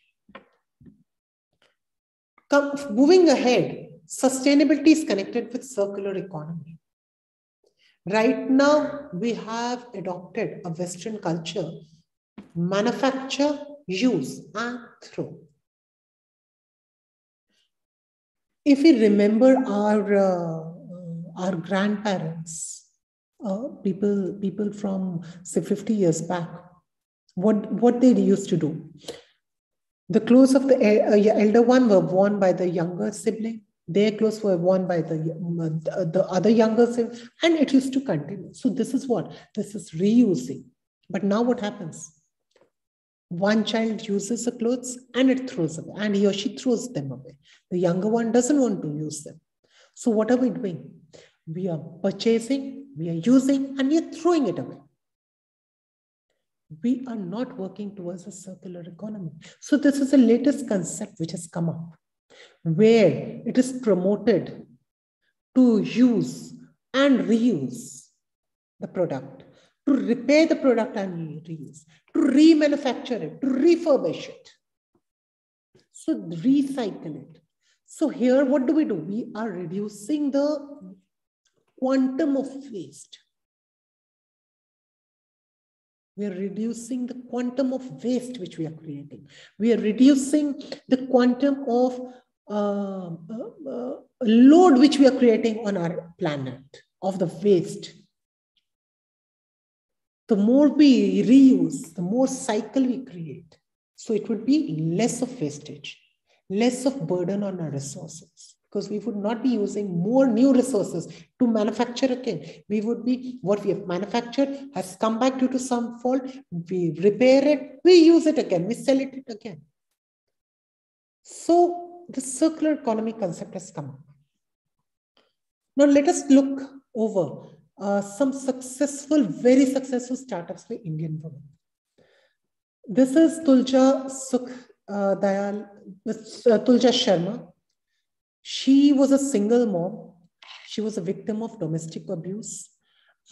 Moving ahead, sustainability is connected with circular economy. Right now, we have adopted a Western culture, manufacture, use, and throw. If we remember our grandparents, people from say 50 years back, what they used to do. The clothes of the elder one were worn by the younger sibling. Their clothes were worn by the other younger sibling, and it used to continue. So this is what? This is reusing. But now what happens? One child uses the clothes and it throws away, and he or she throws them away. The younger one doesn't want to use them. So what are we doing? We are purchasing, we are using, and we are throwing it away. We are not working towards a circular economy. So this is the latest concept which has come up, where it is promoted to use and reuse the product, to repair the product and reuse, to remanufacture it, to refurbish it. So recycle it. So here, what do? We are reducing the quantum of waste. We are reducing the quantum of waste which we are creating. We are reducing the quantum of load which we are creating on our planet, of the waste. The more we reuse, the more cycle we create. So it would be less of wastage, less of burden on our resources, because we would not be using more new resources to manufacture again. We would be, what we have manufactured has come back due to some fault. We repair it, we use it again, we sell it again. So the circular economy concept has come up. Now let us look over some successful, very successful startups by Indian women. This is Tulja Sharma. She was a single mom. She was a victim of domestic abuse.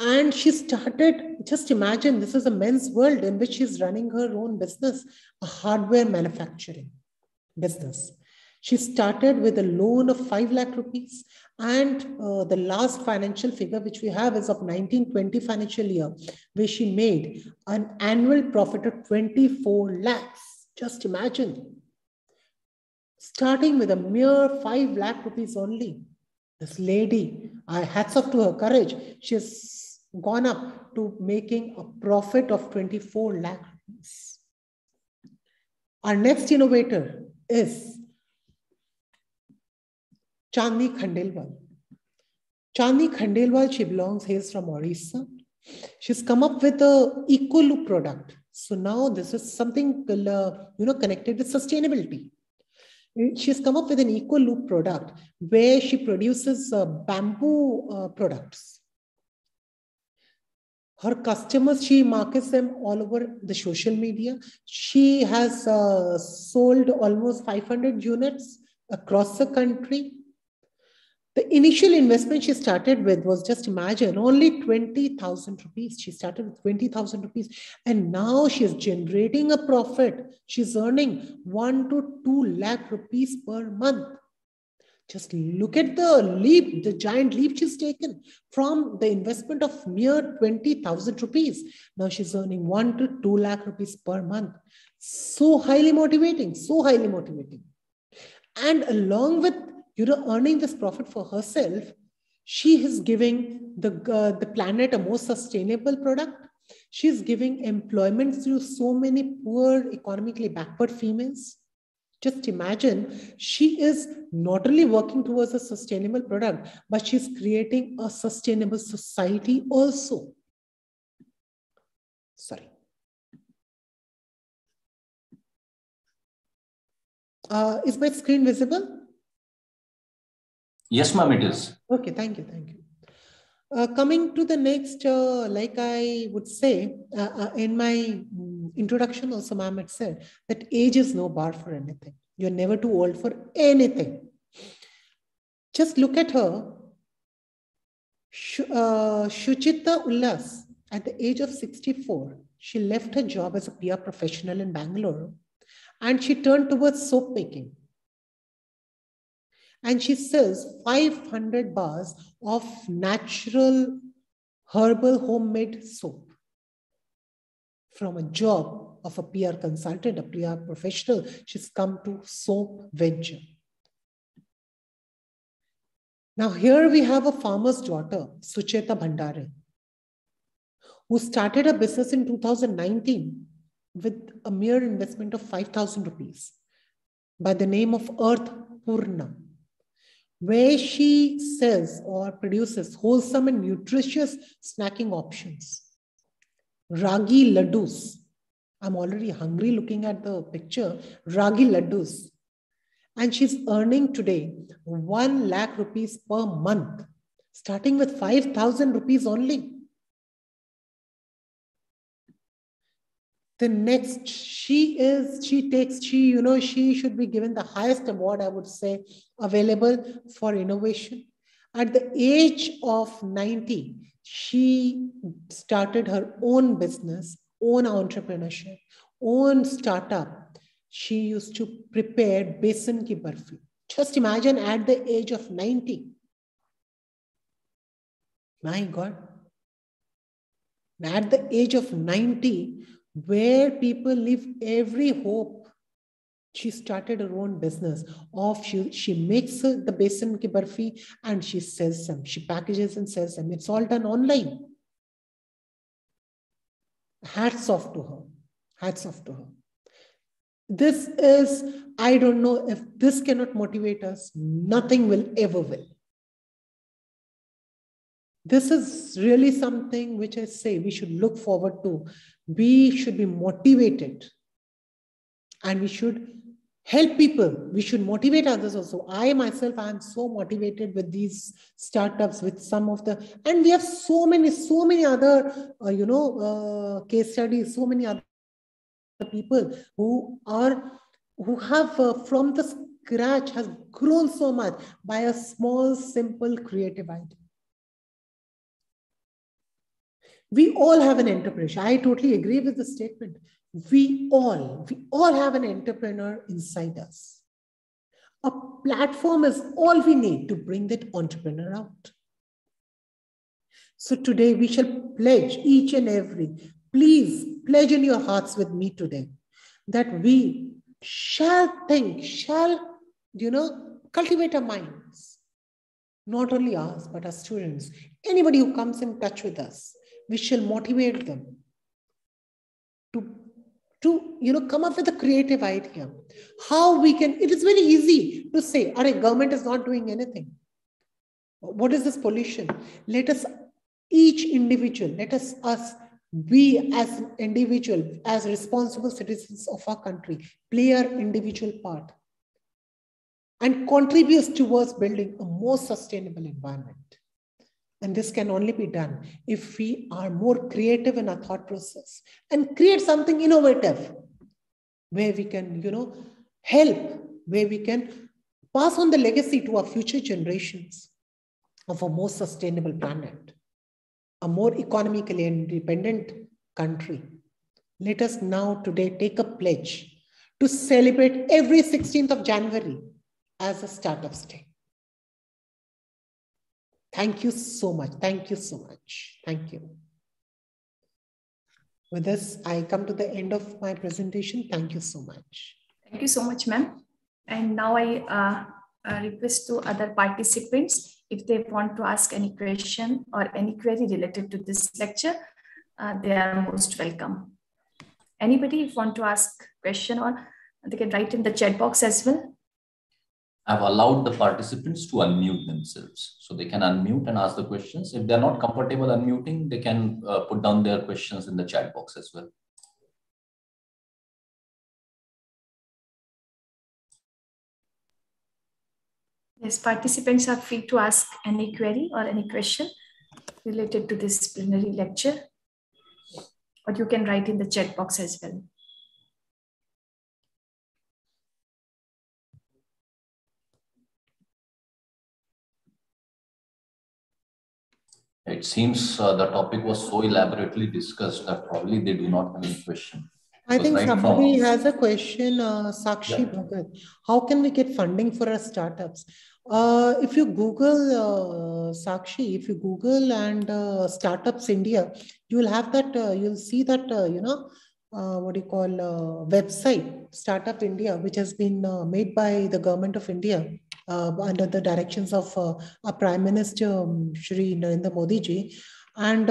And she started, just imagine, this is a men's world in which she's running her own business, a hardware manufacturing business. She started with a loan of 5 lakh rupees. And the last financial figure which we have is of 1920 financial year, where she made an annual profit of 24 lakhs. Just imagine. Starting with a mere 5 lakh rupees only. This lady, hats off to her courage. She has gone up to making a profit of 24 lakh rupees. Our next innovator is Chandni Khandelwal. Chandni Khandelwal, she hails from Orissa. She's come up with a eco-loop product. So now this is something connected with sustainability. She's come up with an eco-loop product where she produces bamboo products. Her customers, she markets them all over the social media. She has sold almost 500 units across the country. The initial investment she started with was, just imagine, only 20,000 rupees. She started with 20,000 rupees, and now she is generating a profit. She's earning 1 to 2 lakh rupees per month. Just look at the leap, the giant leap she's taken from the investment of mere 20,000 rupees. Now she's earning 1 to 2 lakh rupees per month. So highly motivating, so highly motivating. And along with earning this profit for herself, she is giving the planet a more sustainable product. She's giving employment to so many poor, economically backward females. Just imagine, she is not only working towards a sustainable product, but she's creating a sustainable society also. Sorry. Is my screen visible? Yes, ma'am, it is. Okay, thank you, thank you. Coming to the next, like I would say, in my introduction also, ma'am had said that age is no bar for anything. You're never too old for anything. Just look at her. Shuchita Ullas, at the age of 64, she left her job as a PR professional in Bangalore and she turned towards soap making. And she sells 500 bars of natural herbal homemade soap. From a job of a PR consultant, a PR professional, she's come to soap venture. Now here we have a farmer's daughter, Sucheta Bhandare, who started a business in 2019 with a mere investment of 5,000 rupees by the name of Earth Purna, where she sells or produces wholesome and nutritious snacking options. Ragi laddus. I'm already hungry looking at the picture. Ragi laddus. And she's earning today 1 lakh rupees per month, starting with 5,000 rupees only. The next, she should be given the highest award, I would say, available for innovation. At the age of 90, she started her own business, own entrepreneurship, own startup. She used to prepare besan ki barfi. Just imagine at the age of 90. My God. At the age of 90, where people leave every hope, she started her own business of she makes the besan ki barfi and she sells them. She packages and sells them. It's all done online. Hats off to her. Hats off to her. This is, I don't know, if this cannot motivate us, nothing will ever will. This is really something which I say we should look forward to. We should be motivated and we should help people. We should motivate others also. I myself, I am so motivated with these startups, with some of the, and we have so many other, case studies, so many other people who have from the scratch has grown so much by a small, simple, creative idea. We all have an entrepreneur. I totally agree with the statement. We all have an entrepreneur inside us. A platform is all we need to bring that entrepreneur out. So today we shall pledge each and every, please pledge in your hearts with me today that we shall cultivate our minds. Not only us, but our students, anybody who comes in touch with us, we shall motivate them to come up with a creative idea. How we can, it is very easy to say, our government is not doing anything. What is this pollution? Let us, each individual, let us we as individual, as responsible citizens of our country, play our individual part and contributes towards building a more sustainable environment. And this can only be done if we are more creative in our thought process and create something innovative where we can, help, where we can pass on the legacy to our future generations of a more sustainable planet, a more economically independent country. Let us now today take a pledge to celebrate every 16th of January as a Startups Day. Thank you so much. Thank you so much. Thank you. With this, I come to the end of my presentation. Thank you so much. Thank you so much, ma'am. And now I request to other participants, if they want to ask any question or any query related to this lecture, they are most welcome. Anybody want to ask question or They can write in the chat box as well. I've allowed the participants to unmute themselves. So they can unmute and ask the questions. If they're not comfortable unmuting, they can put down their questions in the chat box as well. Yes, participants are free to ask any query or any question related to this plenary lecture, or you can write in the chat box as well. It seems the topic was so elaborately discussed that probably they do not have any question. I think right somebody has a question, Sakshi Yeah. Bhagat. How can we get funding for our startups? If you Google, Sakshi, if you Google and Startups India, you will have that, you'll see that, what do you call, website, Startup India, which has been made by the government of India under the directions of our Prime Minister, Shri Narendra Modi ji. And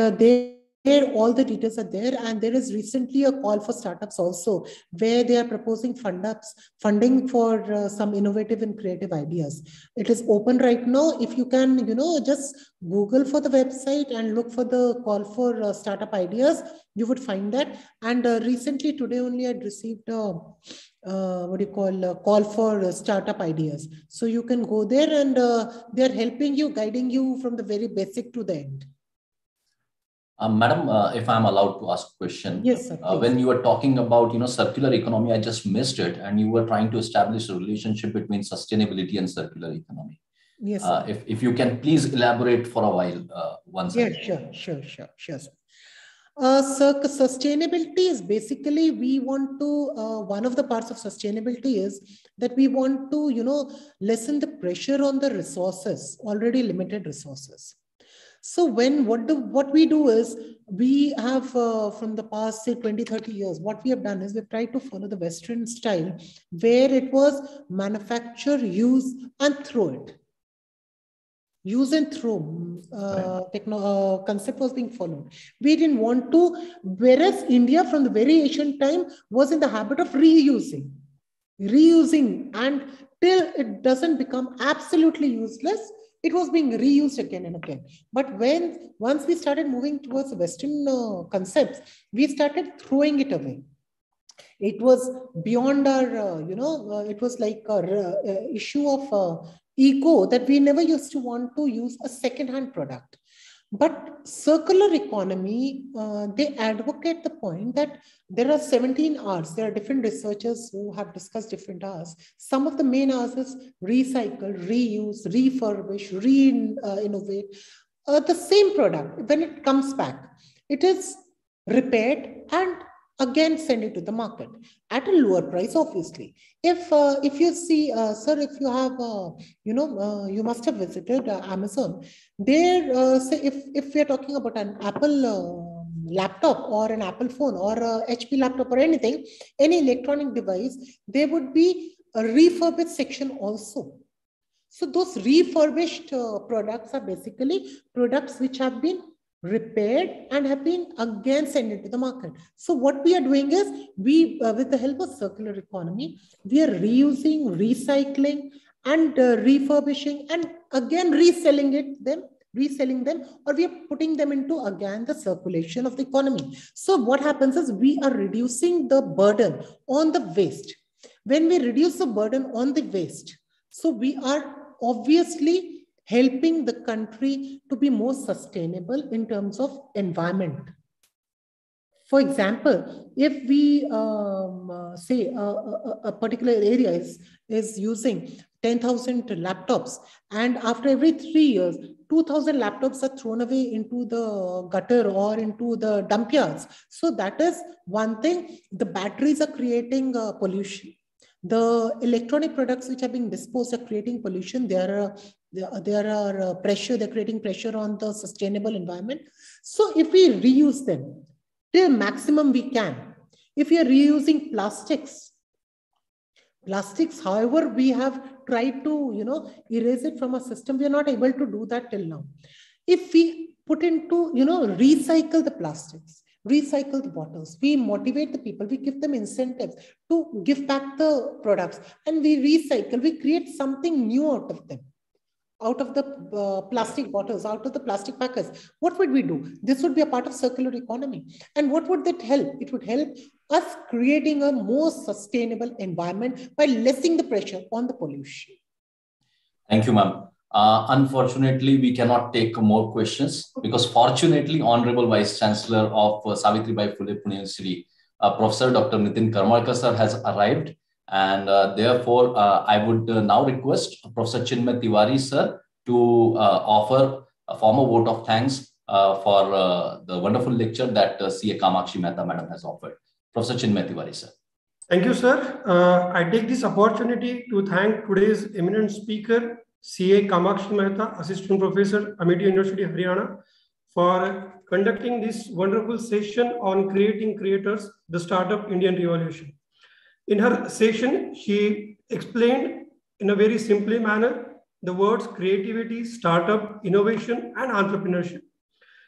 there all the details are there, and there is recently a call for startups also where they are proposing funding for some innovative and creative ideas. It is open right now. If you can, just Google for the website and look for the call for startup ideas, you would find that. And recently today only I received what do you call call for startup ideas. So you can go there and they are helping you, guiding you from the very basic to the end. Madam, if I'm allowed to ask a question. Yes, sir, when you were talking about circular economy, I just missed it, and you were trying to establish a relationship between sustainability and circular economy. Yes. If you can please elaborate for a while once again. Sure, sir. Sustainability is basically, we want to, one of the parts of sustainability is that we want to, lessen the pressure on the resources, already limited resources. So what we do is, we have from the past, say 20, 30 years, what we have done is we've tried to follow the Western style where it was manufacture, use and throw it. Use and throw concept was being followed. We didn't want to, whereas India from the very ancient time was in the habit of reusing and till it doesn't become absolutely useless, it was being reused again and again. But once we started moving towards Western concepts, we started throwing it away. It was beyond our, it was like a issue of ego that we never used to want to use a second-hand product. But circular economy, they advocate the point that there are 17 R's. There are different researchers who have discussed different R's. Some of the main R's is recycle, reuse, refurbish, re-innovate. The same product, when it comes back, it is repaired and again send it to the market at a lower price, obviously. If you see, sir, if you have, you must have visited Amazon. There, say if we are talking about an Apple laptop or an Apple phone or a HP laptop or anything, any electronic device, there would be a refurbished section also. So those refurbished products are basically products which have been repaired and have been again sent into the market. So what we are doing is, we, with the help of circular economy, we are reusing, recycling and refurbishing and again reselling them, or we are putting them into again the circulation of the economy. So what happens is, we are reducing the burden on the waste. When we reduce the burden on the waste, so we are obviously helping the country to be more sustainable in terms of environment. For example, if we say a particular area is using 10,000 laptops, and after every 3 years, 2,000 laptops are thrown away into the gutter or into the dump yards. So that is one thing. The batteries are creating pollution. The electronic products which are being disposed are creating pollution. There are pressure, they're creating pressure on the sustainable environment. So if we reuse them till maximum we can, if we are reusing plastics, however, we have tried to, erase it from our system. We are not able to do that till now. If we put into, recycle the plastics, recycle the bottles. We motivate the people, we give them incentives to give back the products, and we recycle, we create something new out of them. Out of the plastic bottles, out of the plastic packets, what would we do? This would be a part of circular economy. And what would that help? It would help us creating a more sustainable environment by lessening the pressure on the pollution. Thank you, ma'am. Unfortunately, we cannot take more questions because fortunately, Honorable Vice Chancellor of Savitribai Phule Pune University, Professor Dr. Nitin Karmalkar sir has arrived. And therefore, I would now request Professor Chinmay Tiwari sir to offer a formal vote of thanks for the wonderful lecture that CA Kamakshi Mehta madam has offered. Professor Chinmay Tiwari sir. Thank you, sir. I take this opportunity to thank today's eminent speaker, CA Kamakshi Mehta, Assistant Professor, Amity University, Haryana, for conducting this wonderful session on creating creators, the Startup Indian Revolution. In her session, she explained in a very simple manner the words creativity, startup, innovation, and entrepreneurship.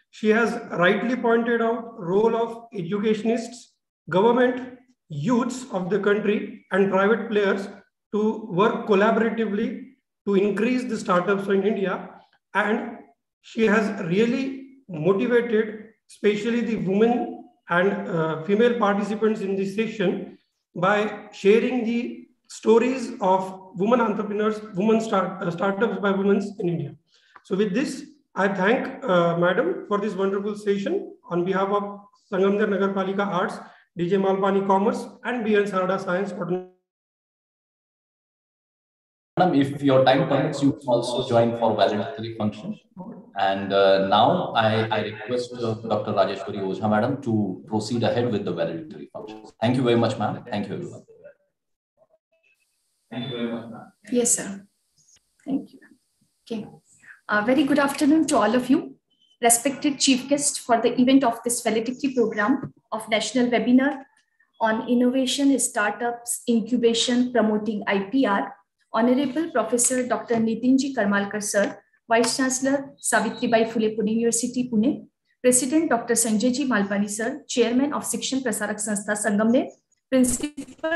She has rightly pointed out the role of educationists, government, youths of the country, and private players to work collaboratively to increase the startups in India. And she has really motivated, especially the women and female participants in this session, by sharing the stories of women entrepreneurs, startups by women in India. So with this, I thank Madam for this wonderful session on behalf of Sangamner Nagarpalika Arts, DJ Malpani Commerce, and BN Sarada Science. Madam, if your time permits, you can also join for valedictory function. And now I request Dr. Rajeshwari Ojha madam to proceed ahead with the valedictory functions. Thank you very much, ma'am. Thank you, everyone. Thank you very much, ma'am. Yes, sir. Thank you. Okay. Very good afternoon to all of you. Respected chief guest for the event of this valedictory program of National Webinar on Innovation, Startups, Incubation, Promoting IPR, Honorable Professor Dr. Nitinji Karmalkar sir, Vice Chancellor, Savitribai Phule Pune University, Pune, President Dr. Sanjayji Malpani sir, Chairman of Shikshan Prasarak Sanstha Sangamner, Principal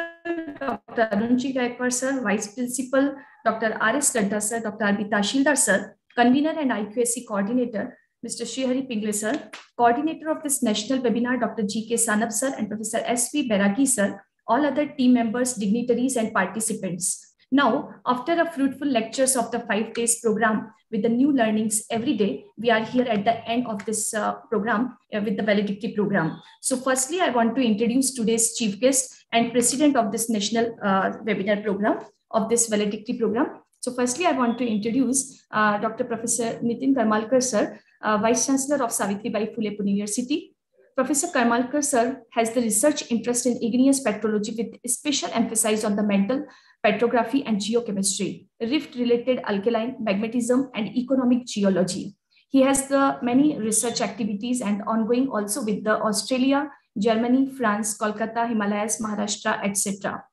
Dr. Arunji Gaikwad sir, Vice Principal Dr. R.S. Ladda sir, Dr. R.B. Tashildar sir, Convener and IQSC Coordinator, Mr. Srihari Pingle sir, Coordinator of this national webinar, Dr. G.K. Sanab sir and Professor S.V. Beragi sir, all other team members, dignitaries and participants. Now, after a fruitful lectures of the 5 days program with the new learnings every day, we are here at the end of this program with the valedictory program. So firstly, I want to introduce today's chief guest and president of this national webinar program of this valedictory program. So firstly, I want to introduce Dr. Professor Nitin Karmalkar sir, Vice Chancellor of Savitribai Phule Pune University. Professor Karmalkar sir has the research interest in igneous petrology with special emphasis on the metal, petrography and geochemistry, rift-related alkaline, magnetism and economic geology. He has the many research activities and ongoing also with the Australia, Germany, France, Kolkata, Himalayas, Maharashtra, etc.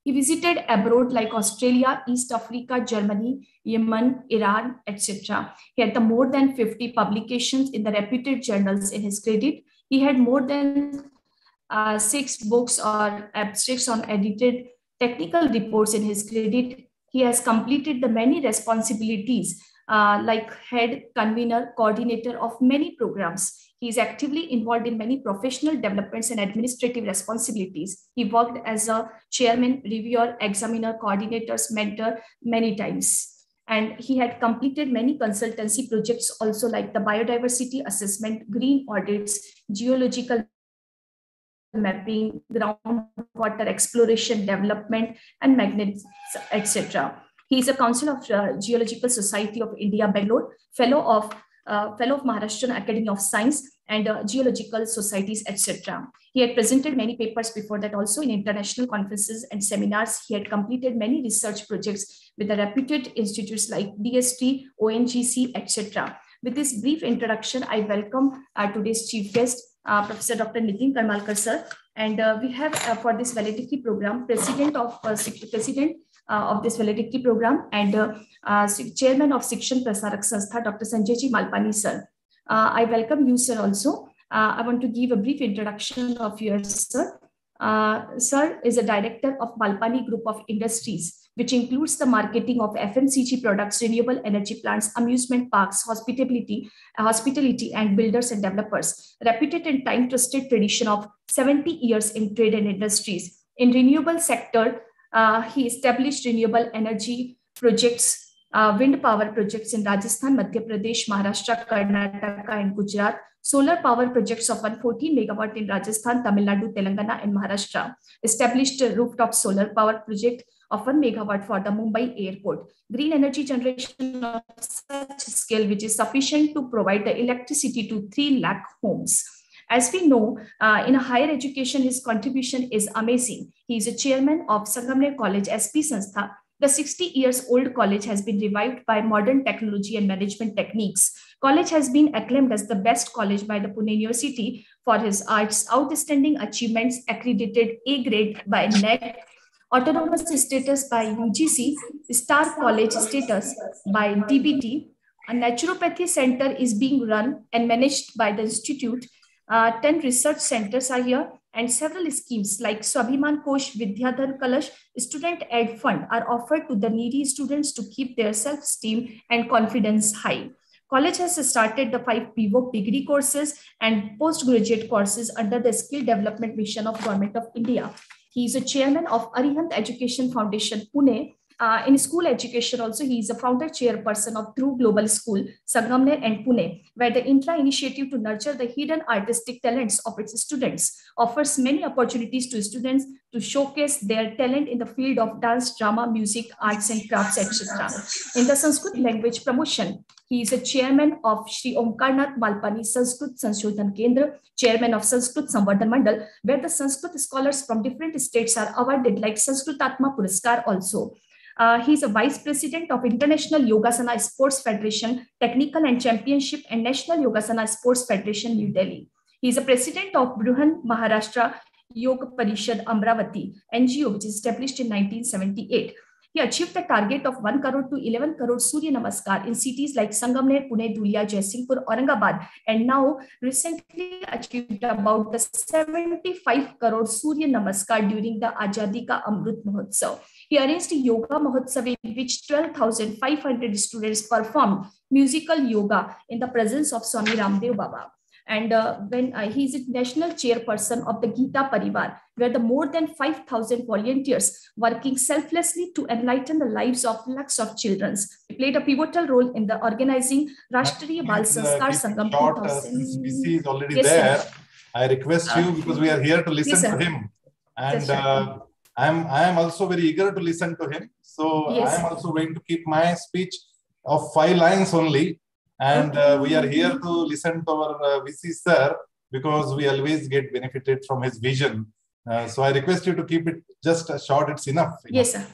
He visited abroad like Australia, East Africa, Germany, Yemen, Iran, etc. He had the more than 50 publications in the reputed journals in his credit. He had more than 6 books or abstracts on edited technical reports in his credit. He has completed the many responsibilities like head, convener, coordinator of many programs. He is actively involved in many professional developments and administrative responsibilities. He worked as a chairman, reviewer, examiner, coordinators, mentor many times. And he had completed many consultancy projects also like the biodiversity assessment, green audits, geological mapping, groundwater exploration, development, and magnets, etc. He is a Council of Geological Society of India, Bangalore, fellow of Maharashtrian Academy of Science and Geological Societies, etc. He had presented many papers before that also in international conferences and seminars. He had completed many research projects with the reputed institutes like DST, ONGC, etc. With this brief introduction, I welcome today's chief guest, Professor Dr. Nitin Karmalkar sir, and we have for this valedictory program president of this valedictory program and chairman of Shikshan Prasarak Sanstha, Dr. Sanjayji Malpani sir. I welcome you, sir, also. I want to give a brief introduction of yours, sir. Sir is a director of Malpani Group of Industries, which includes the marketing of FMCG products, renewable energy plants, amusement parks, hospitality, and builders and developers. Reputed and time-trusted tradition of 70 years in trade and industries. In renewable sector, he established renewable energy projects, wind power projects in Rajasthan, Madhya Pradesh, Maharashtra, Karnataka, and Gujarat. Solar power projects of 114 megawatt in Rajasthan, Tamil Nadu, Telangana, and Maharashtra. Established a rooftop solar power project of 1 megawatt for the Mumbai airport. Green energy generation of such scale which is sufficient to provide the electricity to 3 lakh homes. As we know, in higher education, his contribution is amazing. He is a chairman of Sangamner College, SP Sanstha. The 60-year-old college has been revived by modern technology and management techniques. College has been acclaimed as the best college by the Pune University for his arts outstanding achievements, accredited A grade by NET, autonomous status by UGC, Star College status by DBT. A naturopathy center is being run and managed by the institute. 10 research centers are here, and several schemes like Swabhiman Kosh, Vidyadhar Kalash, Student Ed Fund are offered to the needy students to keep their self-esteem and confidence high. College has started the 5 PVOC degree courses and postgraduate courses under the Skill Development Mission of Government of India. He is a chairman of Arihant Education Foundation, Pune. In school education also, he is a founder chairperson of Through Global School, Sangamner and Pune, where the Intra initiative to nurture the hidden artistic talents of its students offers many opportunities to students to showcase their talent in the field of dance, drama, music, arts and crafts, etc. In the Sanskrit language promotion, he is a chairman of Shri Omkarnath Malpani Sanskrit Sanshodhan Kendra, chairman of Sanskrit Samvardhan Mandal, where the Sanskrit scholars from different states are awarded like Sanskritatma Puraskar also. He is a vice president of International Yogasana Sports Federation, Technical and Championship, and National Yogasana Sports Federation, New Delhi. He is a president of Bruhan Maharashtra Yoga Parishad Amravati, NGO, which is established in 1978. He achieved the target of 1 crore to 11 crore Surya Namaskar in cities like Sangamner, Pune, Dhulia, Jaisingpur, Aurangabad, and now recently achieved about the 75 crore Surya Namaskar during the Azadi Ka Amrut Mahotsav. He arranged a yoga mahotsav in which 12,500 students performed musical yoga in the presence of Swami Ramdev Baba. And he is a national chairperson of the Gita Parivar, where the more than 5,000 volunteers working selflessly to enlighten the lives of lakhs of children. He played a pivotal role in the organizing Rashtriya Bal Sanskar Sangam 2000. Since BC is already yes, there, sir. I request you, because we are here to listen yes, to him. And yes, I am also very eager to listen to him. So yes. I am also going to keep my speech of 5 lines only. And we are here to listen to our VC sir, because we always get benefited from his vision. So I request you to keep it just short. It's enough. Yes, sir.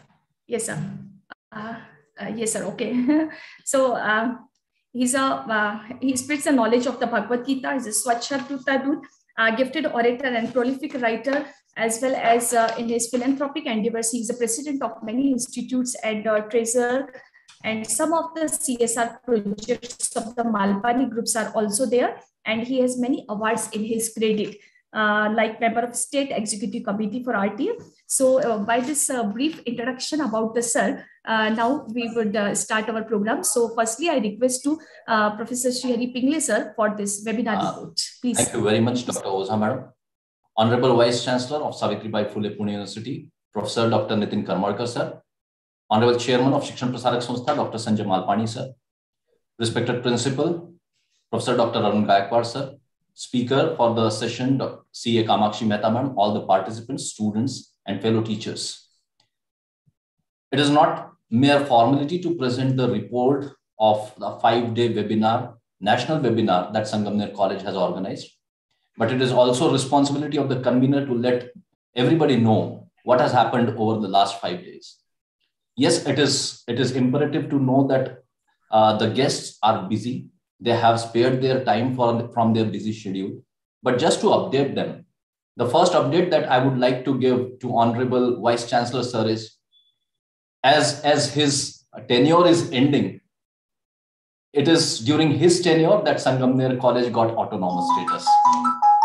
Yes, sir. Yes, sir. Okay. So he spreads the knowledge of the Bhagavad Gita. He's a Swachhatutadut, gifted orator and prolific writer, as well as in his philanthropic endeavors. He is the president of many institutes and treasurer. And some of the CSR projects of the Malpani groups are also there. And he has many awards in his credit, like member of State Executive Committee for RTF. So by this brief introduction about the sir, now we would start our program. So firstly, I request to Professor Srihari Pingle sir for this webinar report. Please. Thank you very much, Dr. Oza madam. Honorable Vice Chancellor of Savitribai Phule Pune University, Professor Dr. Nitin Karmarkar sir. Honorable Chairman of Shikshan Prasarak Sanstha, Dr. Sanjay Malpani sir. Respected Principal, Professor Dr. Arun Gaikwad sir. Speaker for the session, CA Kamakshi Mehta ma'am, all the participants, students, and fellow teachers. It is not mere formality to present the report of the 5-day webinar, national webinar that Sangamner College has organized, but it is also responsibility of the convener to let everybody know what has happened over the last 5 days. Yes, it is imperative to know that the guests are busy. They have spared their time from their busy schedule. But just to update them, the first update that I would like to give to Honorable Vice Chancellor sir is, as his tenure is ending, it is during his tenure that Sangamner College got autonomous status.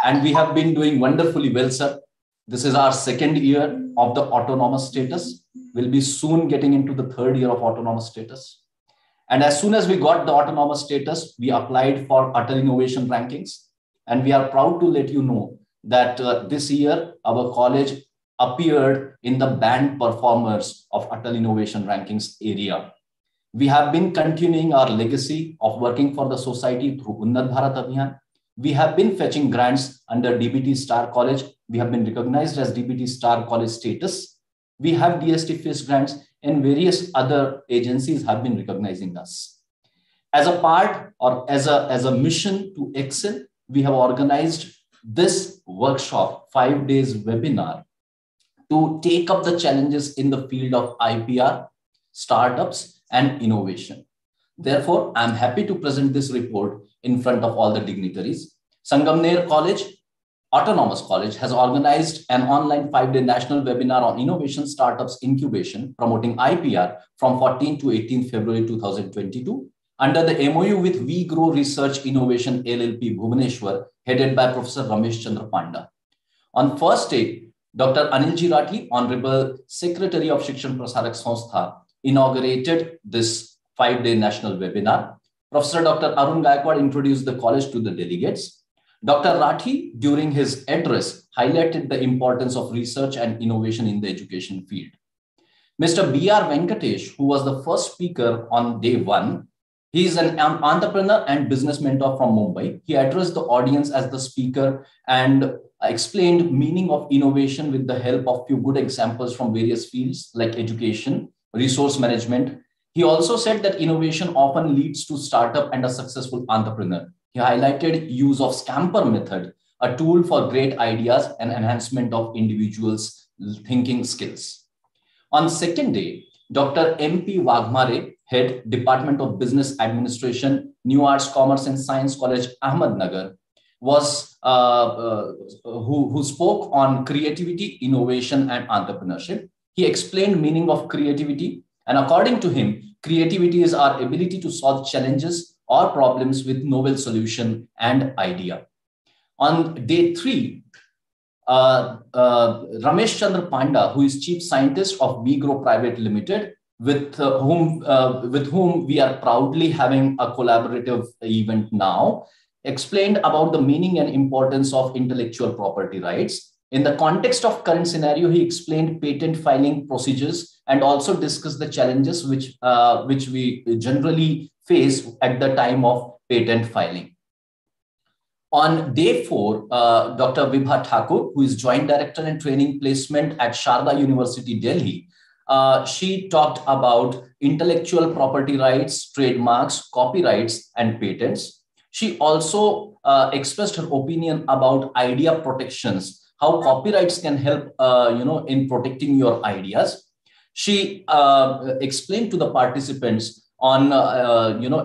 And we have been doing wonderfully well, sir. This is our second year of the autonomous status. We'll be soon getting into the third year of autonomous status. And as soon as we got the autonomous status, we applied for Atal Innovation Rankings. And we are proud to let you know that this year, our college appeared in the band performers of Atal Innovation Rankings area. We have been continuing our legacy of working for the society through Unnat Bharat Abhiyan. We have been fetching grants under DBT Star College. We have been recognized as DBT Star College status. We have DST FIS grants, and various other agencies have been recognizing us. As a part or as a mission to excel, we have organized this workshop, 5 days webinar, to take up the challenges in the field of IPR, startups, and innovation. Therefore, I'm happy to present this report in front of all the dignitaries. Sangamner College, Autonomous College, has organized an online 5-day national webinar on innovation, startups, incubation, promoting IPR from 14 to 18 February 2022 under the MOU with We Grow Research Innovation LLP Bhubaneswar, headed by Professor Ramesh Chandra Panda. On first day, Dr. Anilji Rathi, Honorable Secretary of Shikshan Prasarak Sanstha, inaugurated this 5-day national webinar. Professor Dr. Arun Gaikwad introduced the college to the delegates. Dr. Rathi, during his address, highlighted the importance of research and innovation in the education field. Mr. B.R. Venkatesh, who was the first speaker on day one, he is an entrepreneur and business mentor from Mumbai. He addressed the audience as the speaker and explained meaning of innovation with the help of few good examples from various fields like education, resource management. He also said that innovation often leads to startup and a successful entrepreneur. He highlighted use of Scamper method, a tool for great ideas and enhancement of individuals' thinking skills. On second day, Dr. M.P. Wagmare, Head, Department of Business Administration, New Arts, Commerce and Science College, Ahmednagar, was who spoke on creativity, innovation, and entrepreneurship. He explained meaning of creativity, and according to him, creativity is our ability to solve challenges or problems with novel solution and idea. On day 3, Ramesh Chandra Panda, who is Chief Scientist of WeGrow Private Limited, with whom we are proudly having a collaborative event now, explained about the meaning and importance of intellectual property rights. In the context of current scenario, he explained patent filing procedures and also discussed the challenges which we generally face at the time of patent filing. On day 4, Dr. Vibha Thakur, who is Joint Director and Training Placement at Sharda University, Delhi, she talked about intellectual property rights, trademarks, copyrights, and patents. She also expressed her opinion about idea protections, how copyrights can help in protecting your ideas. She explained to the participants on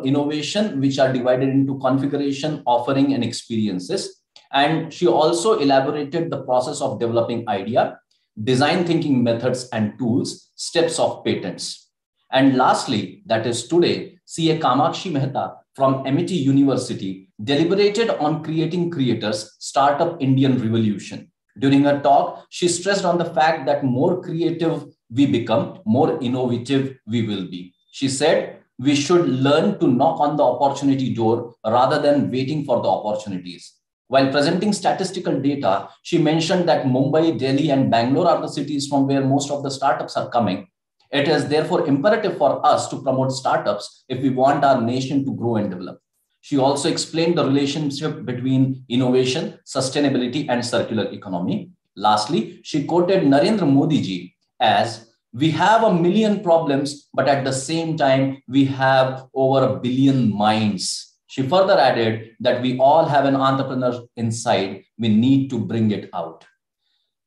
innovation, which are divided into configuration, offering, and experiences. And she also elaborated the process of developing idea, design thinking methods and tools, steps of patents. And lastly, that is today, CA Kamakshi Mehta from MIT University deliberated on creating creators, Startup Indian Revolution. During her talk, she stressed on the fact that more creative we become, more innovative we will be. She said, we should learn to knock on the opportunity door rather than waiting for the opportunities. While presenting statistical data, she mentioned that Mumbai, Delhi, and Bangalore are the cities from where most of the startups are coming. It is therefore imperative for us to promote startups if we want our nation to grow and develop. She also explained the relationship between innovation, sustainability, and circular economy. Lastly, she quoted Narendra Modi ji as, we have a million problems, but at the same time, we have over 1 billion minds. She further added that we all have an entrepreneur inside. We need to bring it out.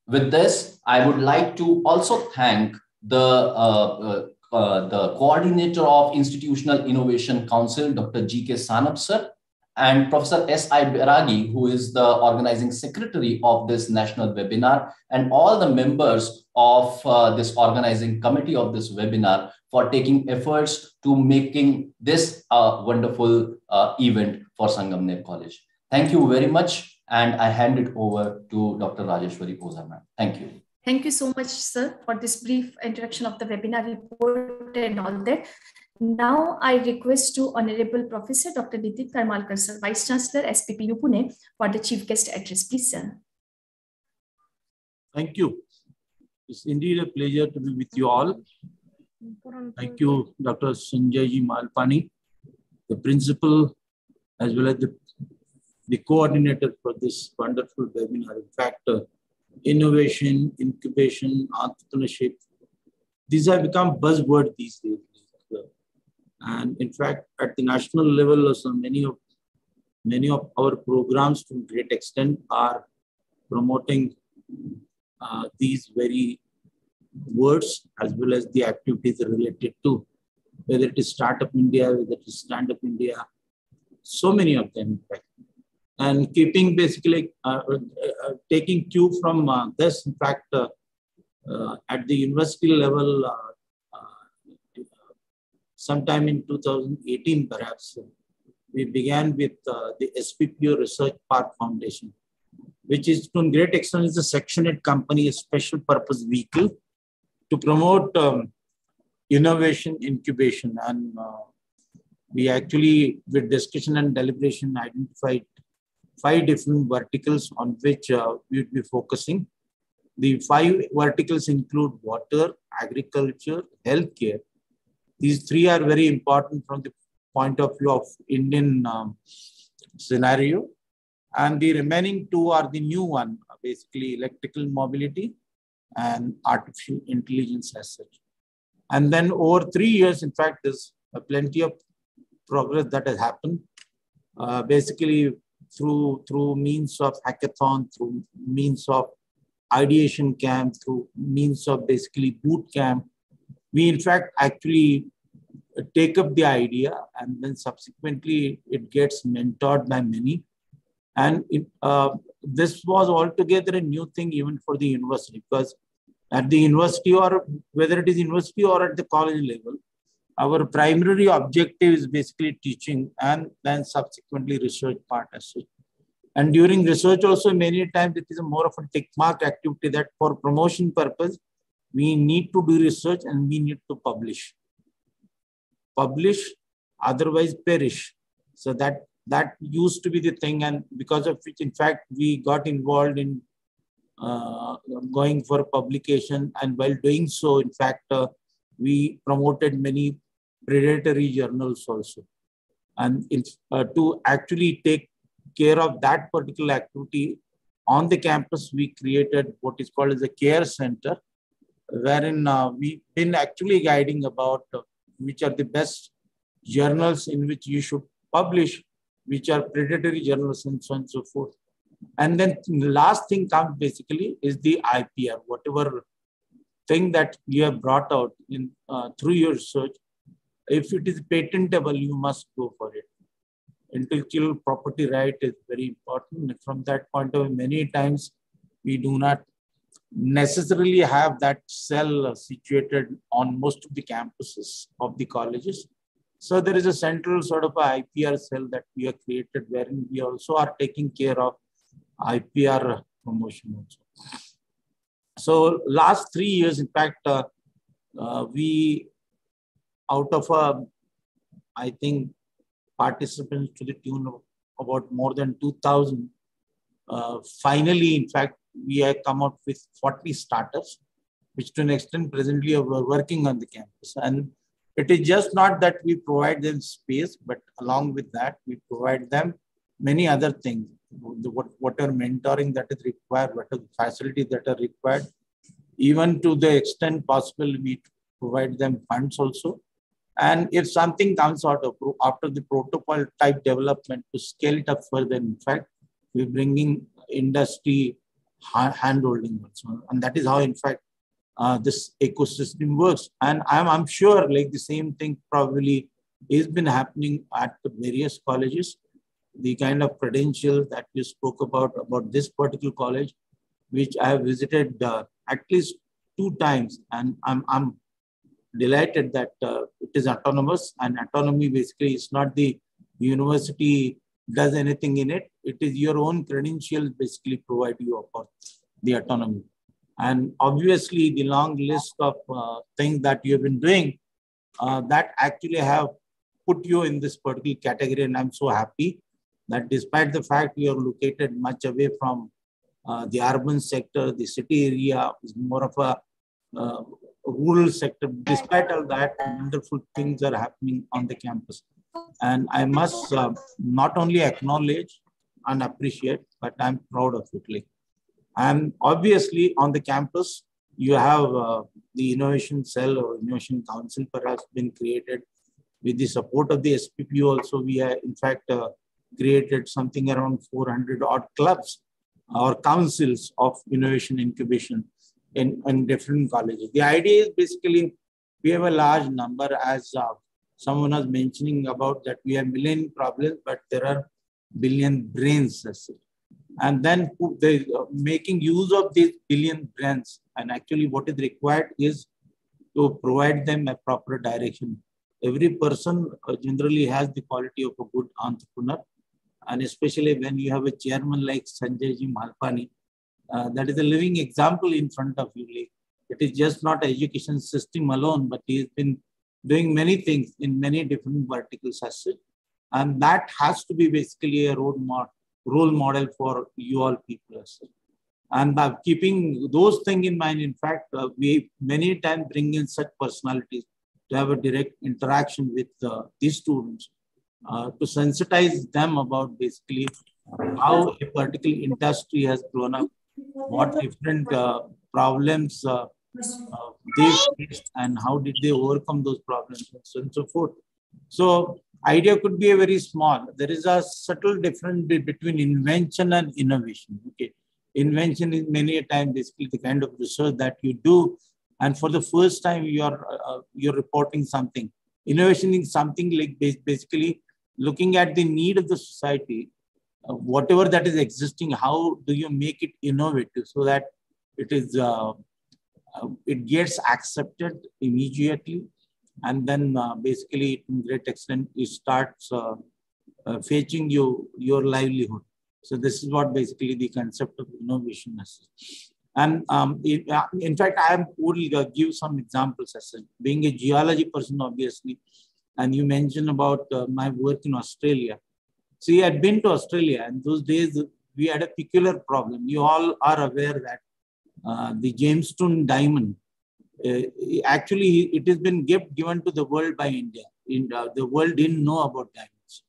With this, I would like to also thank the coordinator of Institutional Innovation Council, Dr. G.K. Sanap sir, and Professor S.I. Beragi, who is the organizing secretary of this national webinar, and all the members of this organizing committee of this webinar for taking efforts to making this a wonderful event for Sangamner College. Thank you very much. And I hand it over to Dr. Rajeshwari Oza, ma'am. Thank you. Thank you so much, sir, for this brief introduction of the webinar report and all that. Now I request to Honorable Professor Dr. Nitin Karmalkar, sir, Vice Chancellor, SPPU Pune, for the Chief Guest Address. Please, sir. Thank you. It's indeed a pleasure to be with you all. Thank you, Dr. Sanjay Ji Malpani, the principal, as well as the coordinator for this wonderful webinar. In fact, innovation, incubation, entrepreneurship, these have become buzzwords these days. And in fact, at the national level, also many of our programs to a great extent are promoting these very words as well as the activities related to, whether it is Startup India, whether it is Stand Up India, so many of them, in fact. And keeping basically, taking cue from this, in fact, at the university level, sometime in 2018, perhaps, we began with the SPPO Research Park Foundation, which is to a great extent is a Section 8 company, a special purpose vehicle to promote innovation, incubation. And we actually, with discussion and deliberation, identified 5 different verticals on which we would be focusing. The 5 verticals include water, agriculture, healthcare. These 3 are very important from the point of view of Indian scenario. And the remaining 2 are the new one, basically electrical mobility and artificial intelligence as such. And then over 3 years, in fact, there's plenty of progress that has happened. Basically, through means of hackathon, through means of ideation camp, through means of basically boot camp, we in fact actually take up the idea and then subsequently it gets mentored by many. And this was altogether a new thing even for the university, because at the university, or whether it is university or at the college level, our primary objective is basically teaching and then subsequently research part as such. And during research also, many times it is a more of a tick mark activity that for promotion purpose, we need to do research and we need to publish. Publish, otherwise perish. So that used to be the thing, and because of which, in fact, we got involved in going for publication. And while doing so, in fact, we promoted many predatory journals also. And to actually take care of that particular activity on the campus, we created what is called as a care center, wherein we've been actually guiding about which are the best journals in which you should publish, which are predatory journals, and so on and so forth. And then the last thing comes basically is the IPR, whatever thing that you have brought out in through your research. If it is patentable, you must go for it. Intellectual property right is very important. From that point of view, many times we do not necessarily have that cell situated on most of the campuses of the colleges. So there is a central sort of a IPR cell that we have created, wherein we also are taking care of IPR promotion also. So last 3 years, in fact, we, out of I think participants to the tune of about more than 2,000, finally, in fact, we have come up with 40 startups, which to an extent presently are working on the campus. And it is just not that we provide them space, but along with that, we provide them many other things. What are mentoring that is required, what are the facilities that are required, even to the extent possible, we provide them funds also. And if something comes out of after the protocol type development to scale it up further, in fact, we're bringing industry hand-holding also. And that is how, in fact, this ecosystem works. And I'm sure like the same thing probably has been happening at the various colleges. The kind of credentials that you spoke about this particular college, which I have visited at least 2 times. And I'm delighted that it is autonomous, and autonomy basically is not the university does anything in it. it is your own credentials basically provide you about the autonomy. And obviously the long list of things that you have been doing that actually have put you in this particular category. And I'm so happy that despite the fact you are located much away from the urban sector, the city area is more of a rural sector. Despite all that, wonderful things are happening on the campus. And I must not only acknowledge and appreciate, but I'm proud of it. Like, and obviously on the campus, you have the innovation cell or innovation council perhaps been created with the support of the SPPU. Also, we have in fact created something around 400 odd clubs or councils of innovation incubation in different colleges. The idea is basically we have a large number, as someone was mentioning about that we have million problems, but there are billion brains. And then making use of these billion brains, and actually what is required is to provide them a proper direction. Every person generally has the quality of a good entrepreneur, and especially when you have a chairman like Sanjay Ji Malpani, that is a living example in front of you. It is just not education system alone, but he has been doing many things in many different verticals. And that has to be basically a role model for you all people. And by keeping those things in mind, in fact, we many times bring in such personalities to have a direct interaction with these students, to sensitize them about basically how a particular industry has grown up, what different problems they faced, and how did they overcome those problems, and so on and so forth. So idea could be a very small. There is a subtle difference between invention and innovation. Okay, invention is many a time basically the kind of research that you do, and for the first time you're reporting something. Innovation is something like basically looking at the need of the society, whatever that is existing. How do you make it innovative so that it is it gets accepted immediately, and then basically to a great extent it starts fetching you your livelihood. So this is what basically the concept of innovation is. And in fact, I will give some examples. Being a geology person, obviously, and you mentioned about my work in Australia. See, I had been to Australia, and those days we had a peculiar problem. You all are aware that the Jamestown diamond, actually, it has been given to the world by India. The world didn't know about diamonds.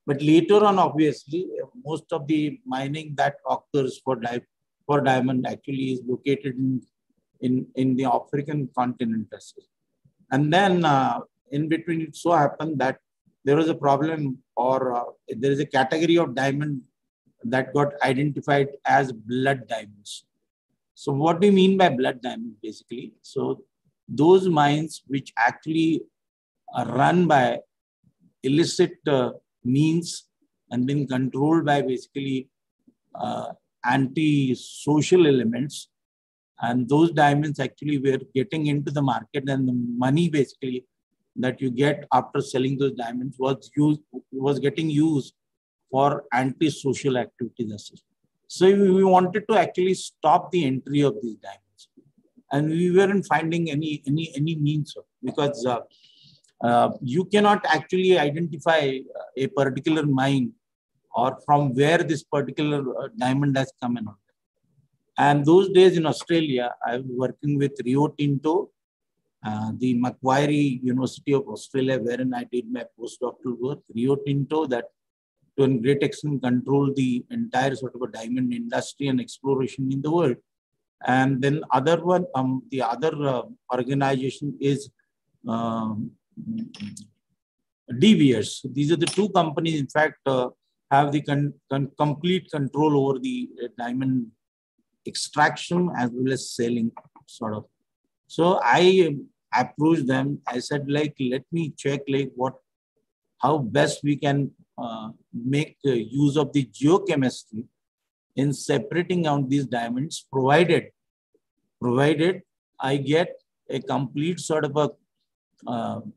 But later on, obviously, most of the mining that occurs for diamond actually is located in the African continent. And then in between, it so happened that there was a problem, or there is a category of diamond that got identified as blood diamonds. So what do you mean by blood diamond, basically? So those mines which actually are run by illicit means and been controlled by basically anti-social elements, and those diamonds actually were getting into the market, and the money basically that you get after selling those diamonds was getting used for anti-social activities. So we wanted to actually stop the entry of these diamonds, and we weren't finding any means of, because you cannot actually identify a particular mine or from where this particular diamond has come in. And those days in Australia, I was working with Rio Tinto, the Macquarie University of Australia, wherein I did my postdoctoral work. Rio Tinto, that to a great extent control the entire sort of a diamond industry and exploration in the world. And then other one, the other organization is De Beers. These are the two companies, in fact, have the complete control over the diamond extraction as well as selling, sort of. So I approached them. I said, like, let me check, like, how best we can make use of the geochemistry in separating out these diamonds, provided I get a complete sort of a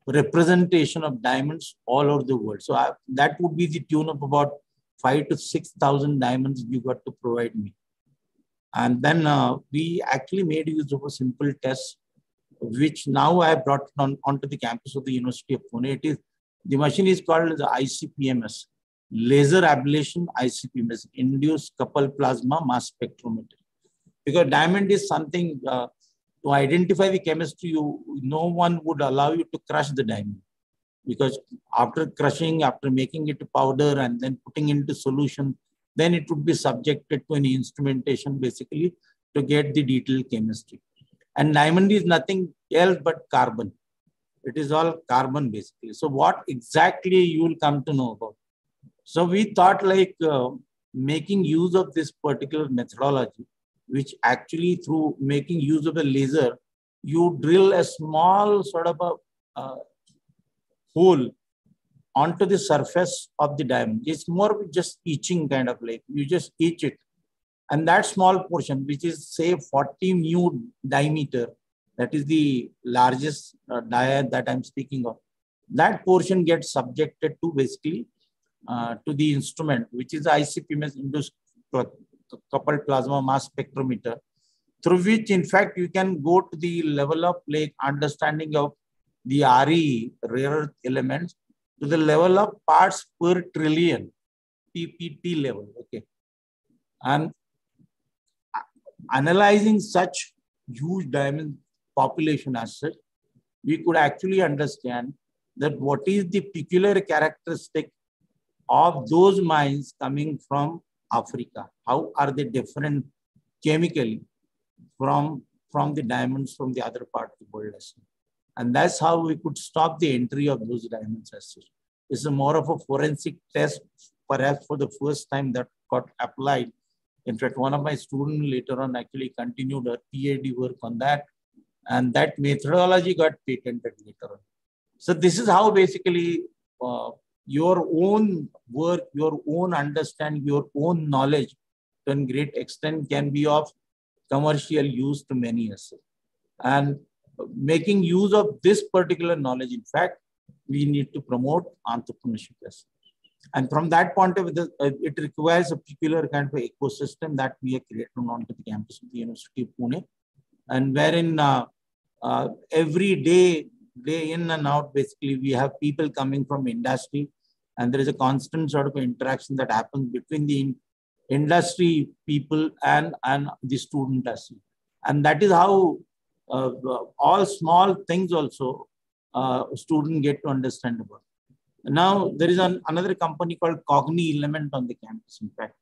representation of diamonds all over the world. So that would be the tune of about 5,000 to 6,000 diamonds you got to provide me. And then we actually made use of a simple test, which now I have brought onto the campus of the University of Pune. The machine is called the ICPMS, Laser Ablation ICPMS, Induced Coupled Plasma Mass Spectrometer. Because diamond is something, to identify the chemistry, no one would allow you to crush the diamond. Because after crushing, after making it powder and then putting into solution, then it would be subjected to an instrumentation basically to get the detailed chemistry. And diamond is nothing else but carbon. It is all carbon basically. So what exactly you will come to know about? So we thought like making use of this particular methodology, which actually through making use of a laser, you drill a small sort of a hole onto the surface of the diamond. It's more just etching kind of like, you just etch it. And that small portion, which is say 40 mu diameter, that is the largest dia that I'm speaking of, that portion gets subjected to basically to the instrument, which is ICPMS induced coupled plasma mass spectrometer, through which in fact you can go to the level of like understanding of the RE, rare earth elements, to the level of parts per trillion, PPT level, okay. And analyzing such huge diamond population as such, we could actually understand that what is the peculiar characteristic of those mines coming from Africa. How are they different chemically from the diamonds from the other part of the world? And that's how we could stop the entry of those diamonds as such. It's a more of a forensic test, perhaps for the first time that got applied. In fact, one of my students later on actually continued her PhD work on that. And that methodology got patented later on. So this is how basically your own work, your own understanding, your own knowledge to a great extent can be of commercial use to many years. And making use of this particular knowledge, in fact, we need to promote entrepreneurship. And from that point of view, it requires a peculiar kind of ecosystem that we have created onto the campus of the University of Pune, and wherein every day in and out, basically, we have people coming from industry, and there is a constant sort of interaction that happens between the industry people and the student as well. And that is how all small things also students get to understand about. Now, there is another company called Cogni Element on the campus, in fact,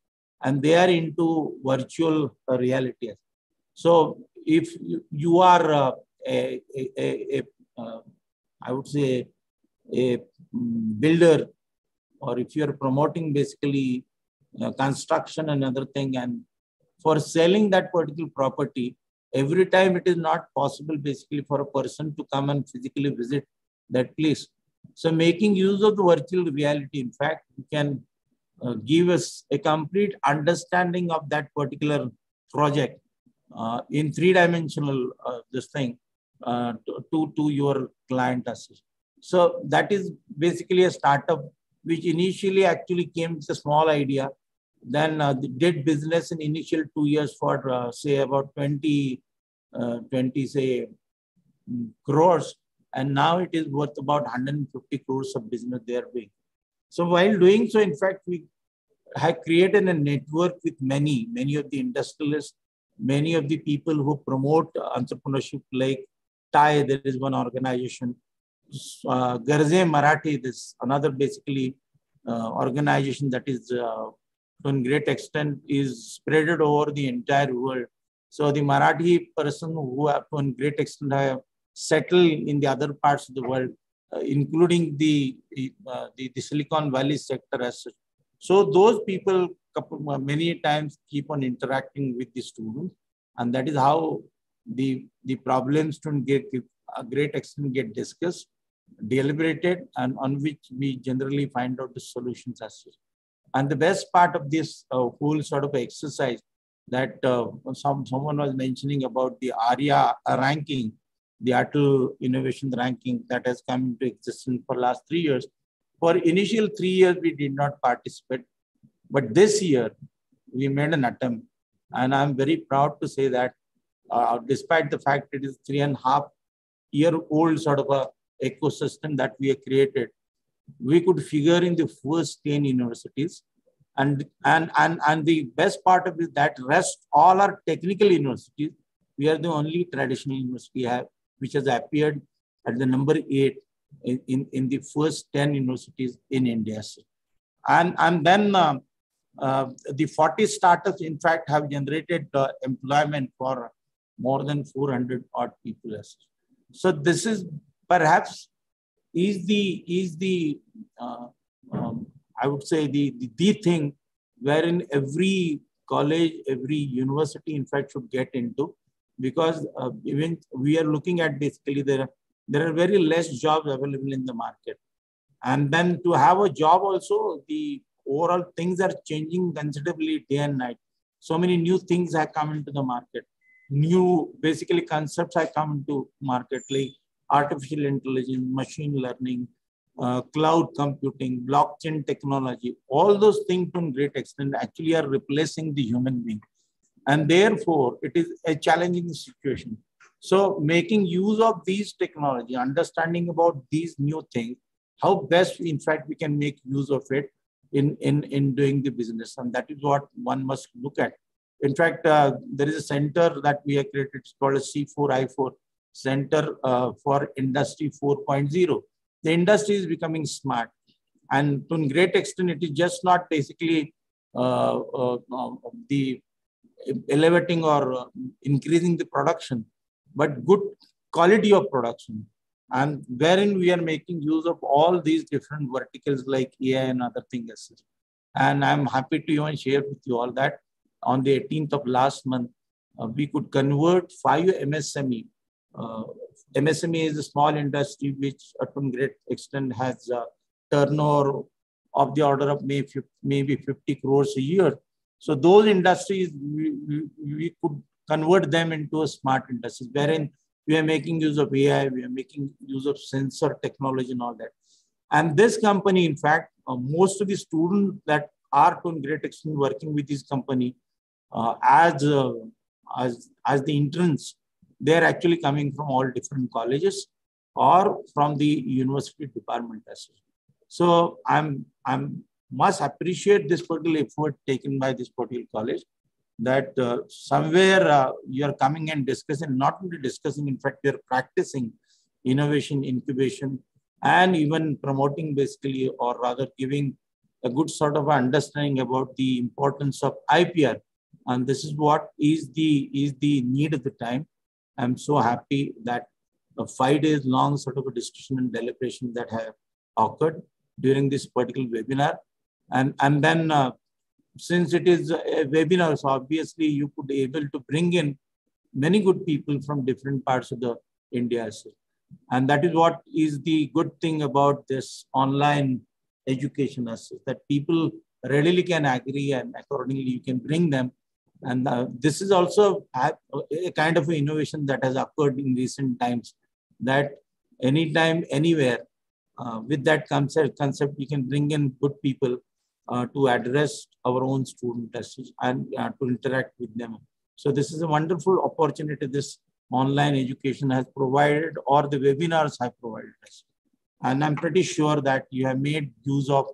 and they are into virtual reality. So if you are I would say a builder, or if you're promoting basically construction and other thing, and for selling that particular property, every time it is not possible basically for a person to come and physically visit that place. So making use of the virtual reality, in fact, you can give us a complete understanding of that particular project in three-dimensional this thing to your client as well. So that is basically a startup which initially actually came with a small idea, then did business in initial 2 years for say about 20 say crores, and now it is worth about 150 crores of business they are doing. So while doing so, in fact, we have created a network with many of the industrialists, many of the people who promote entrepreneurship, like TAI, there is one organization, Garze Marathi, this another basically organization that is to a great extent is spread over the entire world. So the Marathi person who have to a great extent have settled in the other parts of the world, including the Silicon Valley sector as such. So those people many times keep on interacting with the students, and that is how the problems to a great extent get discussed, deliberated, and on which we generally find out the solutions as such. And the best part of this whole sort of exercise that someone was mentioning about the ARIA ranking, the Atal Innovation Ranking that has come into existence for last 3 years. For initial 3 years, we did not participate. But this year, we made an attempt. And I'm very proud to say that despite the fact it is 3.5-year-old sort of a ecosystem that we have created, we could figure in the first 10 universities. And the best part of it, that rest all are technical universities. We are the only traditional university which has appeared at the number 8 in the first 10 universities in India. And then the 40 startups, in fact, have generated employment for more than 400 odd people. So this is perhaps I would say the thing wherein every college, every university, in fact, should get into, because even we are looking at basically there are very less jobs available in the market. And then to have a job also, the overall things are changing considerably day and night. So many new things have come into the market. New, basically, concepts have come into market, like artificial intelligence, machine learning, cloud computing, blockchain technology. All those things to a great extent actually are replacing the human being. And therefore, it is a challenging situation. So making use of these technology, understanding about these new things, how best, in fact, we can make use of it in doing the business. And that is what one must look at. In fact, there is a center that we have created. It's called a C4I4 Center for Industry 4.0. The industry is becoming smart. And to a great extent, it is just not basically the elevating or increasing the production, but good quality of production. And wherein we are making use of all these different verticals like AI and other things. And I'm happy to even share with you all that on the 18th of last month, we could convert 5 MSME. MSME is a small industry which to a great extent has a turnover of the order of maybe 50 crores a year. So those industries, we could convert them into a smart industries, wherein we are making use of AI, we are making use of sensor technology and all that. And this company, in fact, most of the students that are to a great extent working with this company as the interns, they are actually coming from all different colleges or from the university department as well. So I'm must appreciate this particular effort taken by this particular college, that somewhere you are coming and discussing, not only discussing, in fact, they're practicing innovation, incubation, and even promoting basically, or rather giving a good sort of understanding about the importance of IPR. And this is what is the need of the time. I'm so happy that a 5 days long sort of a discussion and deliberation that have occurred during this particular webinar. And then since it is a webinar, so obviously you could be able to bring in many good people from different parts of the India. And that is what is the good thing about this online education, that people readily can agree and accordingly you can bring them. And this is also a kind of innovation that has occurred in recent times, that anytime, anywhere, with that concept, we can bring in good people to address our own student tests and to interact with them. So this is a wonderful opportunity this online education has provided, or the webinars have provided us. And I'm pretty sure that you have made use of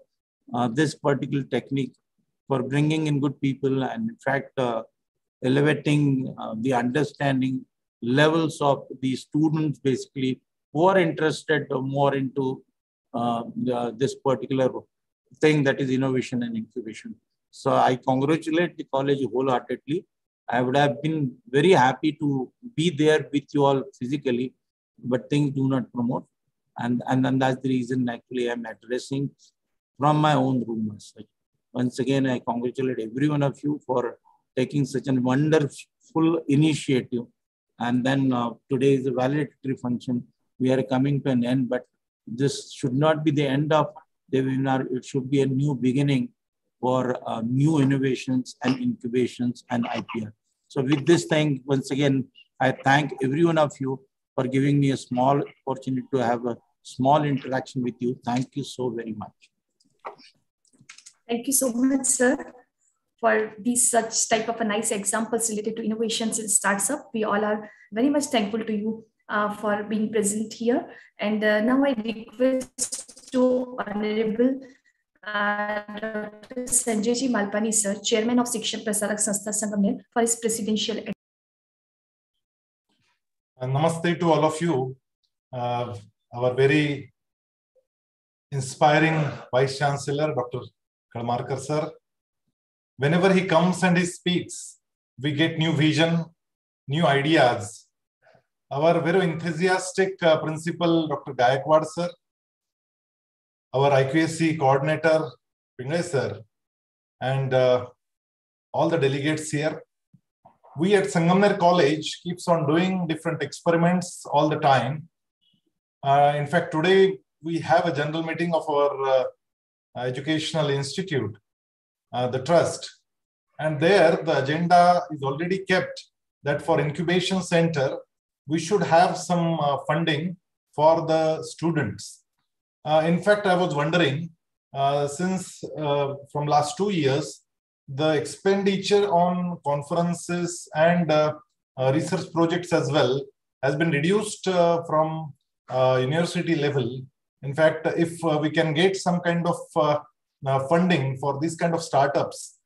this particular technique for bringing in good people and, in fact, elevating the understanding levels of the students, basically, who are interested more into this particular thing, that is innovation and incubation. So I congratulate the college wholeheartedly. I would have been very happy to be there with you all physically, but things do not promote. And that's the reason actually I'm addressing from my own room. Once again, I congratulate every one of you for taking such a wonderful initiative. And then today is a valedictory function. We are coming to an end, but this should not be the end of the webinar. It should be a new beginning for new innovations and incubations and IPR. So with this thing, once again, I thank every one of you for giving me a small opportunity to have a small interaction with you. Thank you so very much. Thank you so much, sir, for these such type of a nice examples related to innovations in startup. We all are very much thankful to you for being present here. And now I request to Honorable Dr. Sanjay Ji Malpani, sir, Chairman of Shikshan Prasarak Sanstha Sangamner, for his presidential address. Namaste to all of you. Our very inspiring Vice Chancellor, Dr. Kalmarkar sir. Whenever he comes and he speaks, we get new vision, new ideas. Our very enthusiastic principal, Dr. Gayakwad sir, our IQAC coordinator, Pingay sir, and all the delegates here. We at Sangamner College keeps on doing different experiments all the time. In fact, today we have a general meeting of our educational institute, the trust. And there the agenda is already kept that for incubation center, we should have some funding for the students. In fact, I was wondering, since from last 2 years, the expenditure on conferences and research projects as well has been reduced from university level. In fact, if we can get some kind of funding for these kind of startups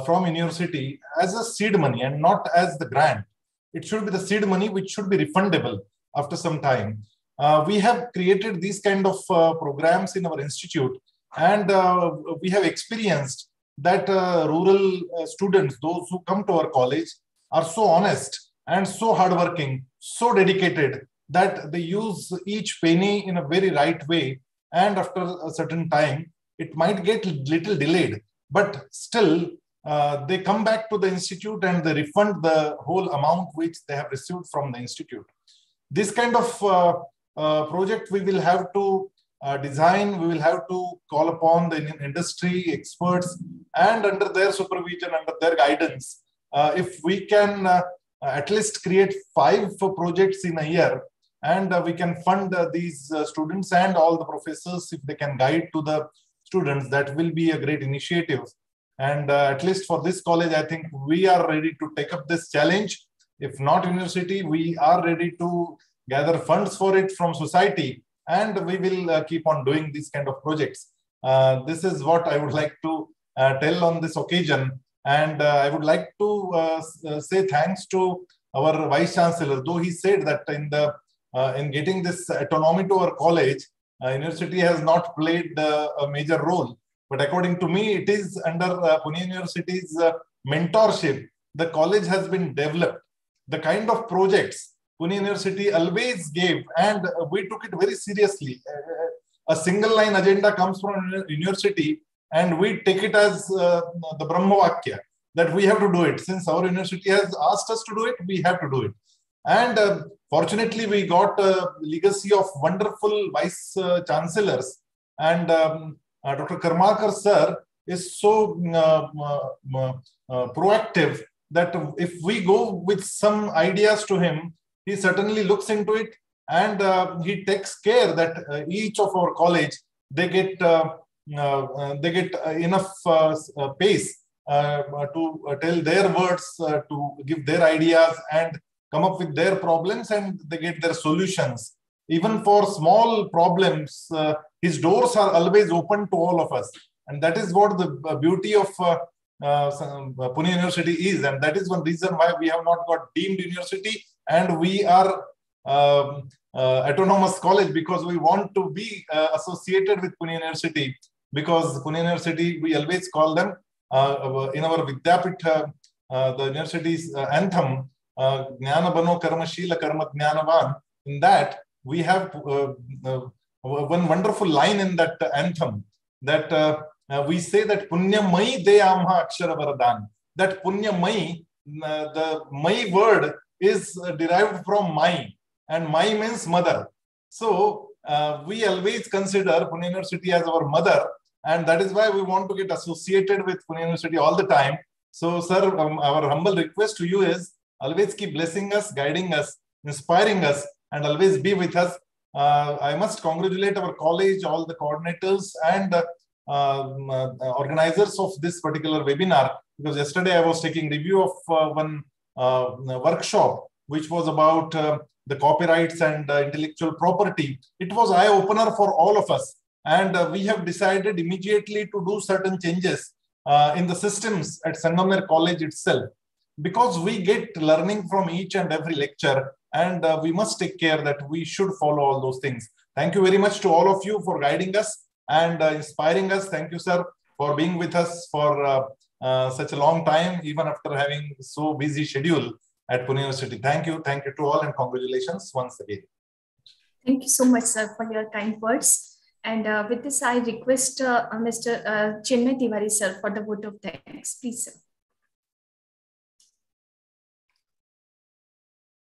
from university as a seed money and not as the grant, it should be the seed money which should be refundable after some time. We have created these kind of programs in our institute, and we have experienced that rural students, those who come to our college, are so honest and so hardworking, so dedicated that they use each penny in a very right way. And after a certain time, it might get little delayed, but still they come back to the institute and they refund the whole amount which they have received from the institute. This kind of project we will have to design, we will have to call upon the industry experts, and under their supervision, under their guidance, if we can at least create 5 projects in a year, and we can fund these students and all the professors, if they can guide to the students, that will be a great initiative. And at least for this college, I think we are ready to take up this challenge. If not university, we are ready to gather funds for it from society, and we will keep on doing these kind of projects. This is what I would like to tell on this occasion. And I would like to say thanks to our Vice Chancellor, though he said that in getting this autonomy to our college, university has not played a major role. But according to me, it is under Pune University's mentorship, the college has been developed. The kind of projects Pune University always gave, and we took it very seriously. A single line agenda comes from university, and we take it as the Brahmavakya, that we have to do it. Since our university has asked us to do it, we have to do it. And fortunately, we got a legacy of wonderful vice chancellors. And Dr. Karmakar sir is so proactive that if we go with some ideas to him, he certainly looks into it, and he takes care that each of our college, they get enough pace to tell their words, to give their ideas and come up with their problems, and they get their solutions. Even for small problems, his doors are always open to all of us. And that is what the beauty of Pune University is. And that is one reason why we have not got deemed university, and we are autonomous college, because we want to be associated with Pune University. Because Pune University, we always call them in our Vidyapith, the university's anthem, Jnana Bano Karmashila Karma Jnanavan. In that, we have one wonderful line in that anthem, that we say that Punya Mai Deyamha Akshara Varadan. That Punya Mai, the Mai word is derived from Mai, and Mai means mother. So we always consider Pune University as our mother, and that is why we want to get associated with Pune University all the time. So, sir, our humble request to you is always keep blessing us, guiding us, inspiring us, and always be with us. I must congratulate our college, all the coordinators, and organizers of this particular webinar, because yesterday I was taking review of one workshop which was about the copyrights and intellectual property. It was eye-opener for all of us, and we have decided immediately to do certain changes in the systems at Sangamner College itself, because we get learning from each and every lecture, and we must take care that we should follow all those things. Thank you very much to all of you for guiding us and inspiring us. Thank you, sir, for being with us for such a long time, even after having so busy schedule at Pune University. Thank you to all, and congratulations once again. Thank you so much, sir, for your kind words. And with this, I request Mr. Chinmay Tiwari, sir, for the vote of thanks. Please, sir.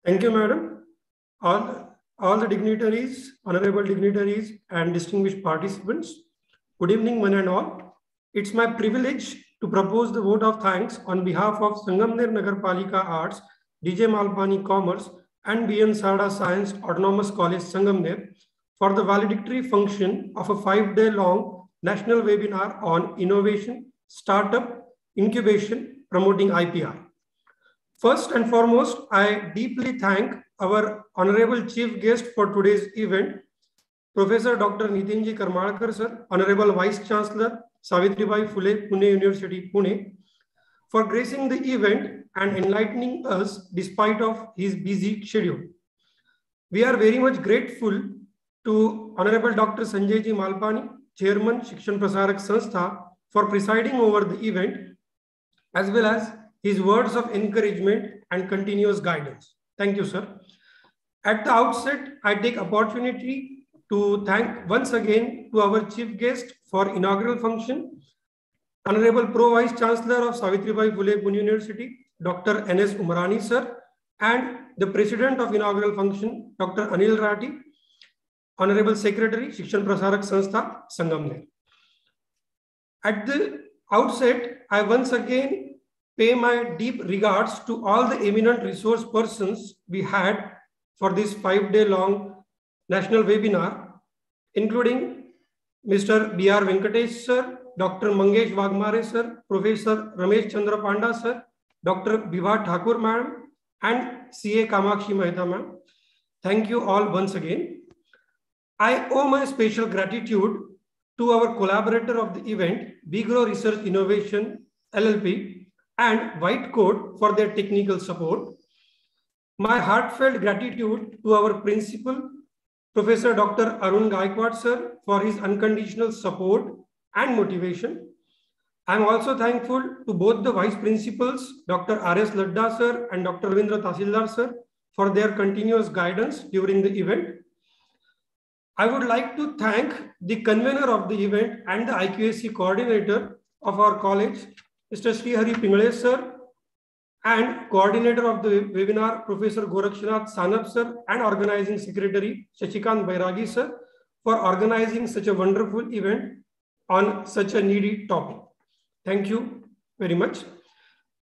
Thank you, madam. All the dignitaries, honorable dignitaries, and distinguished participants, good evening, one and all. It's my privilege to propose the vote of thanks on behalf of Sangamner Nagarpalika Arts, DJ Malpani Commerce, and BN Sarda Science Autonomous College Sangamner for the valedictory function of a 5-day-long national webinar on innovation, startup, incubation, promoting IPR. First and foremost, I deeply thank our honorable chief guest for today's event, Professor Dr. Nitinji Karmalkar, sir, Honorable Vice Chancellor, Savitribai Phule, Pune University, Pune, for gracing the event and enlightening us despite of his busy schedule. We are very much grateful to Honorable Dr. Sanjay Ji Malpani, Chairman, Shikshan Prasarak Sanstha, for presiding over the event, as well as his words of encouragement and continuous guidance. Thank you, sir. At the outset, I take opportunity to thank once again to our chief guest for inaugural function, Honorable Pro Vice Chancellor of Savitribai Phule Pune University, Dr. N.S. Umarani, sir, and the President of inaugural function, Dr. Anil Rati, Honorable Secretary, Shikshan Prasarak Sanstha, Sangamner. At the outset, I once again pay my deep regards to all the eminent resource persons we had for this 5-day-long national webinar, including Mr. B.R. Venkatesh, sir, Dr. Mangesh Wagmare, sir, Professor Ramesh Chandra Panda, sir, Dr. Bibha Thakur, ma'am, and C.A. Kamakshi Mehta, ma'am. Thank you all once again. I owe my special gratitude to our collaborator of the event, Bigro Research Innovation, LLP, and White Code for their technical support. My heartfelt gratitude to our principal, Professor Dr. Arun Gaikwad, sir, for his unconditional support and motivation. I'm also thankful to both the vice principals, Dr. R.S. Ladda, sir, and Dr. Ravindra Tahsildar, sir, for their continuous guidance during the event. I would like to thank the convener of the event and the IQAC coordinator of our college, Mr. Srihari Pingle, sir, and coordinator of the webinar, Professor Gorakshanath Sanap, sir, and organizing secretary, Shashikant Bairagi, sir, for organizing such a wonderful event on such a needy topic. Thank you very much.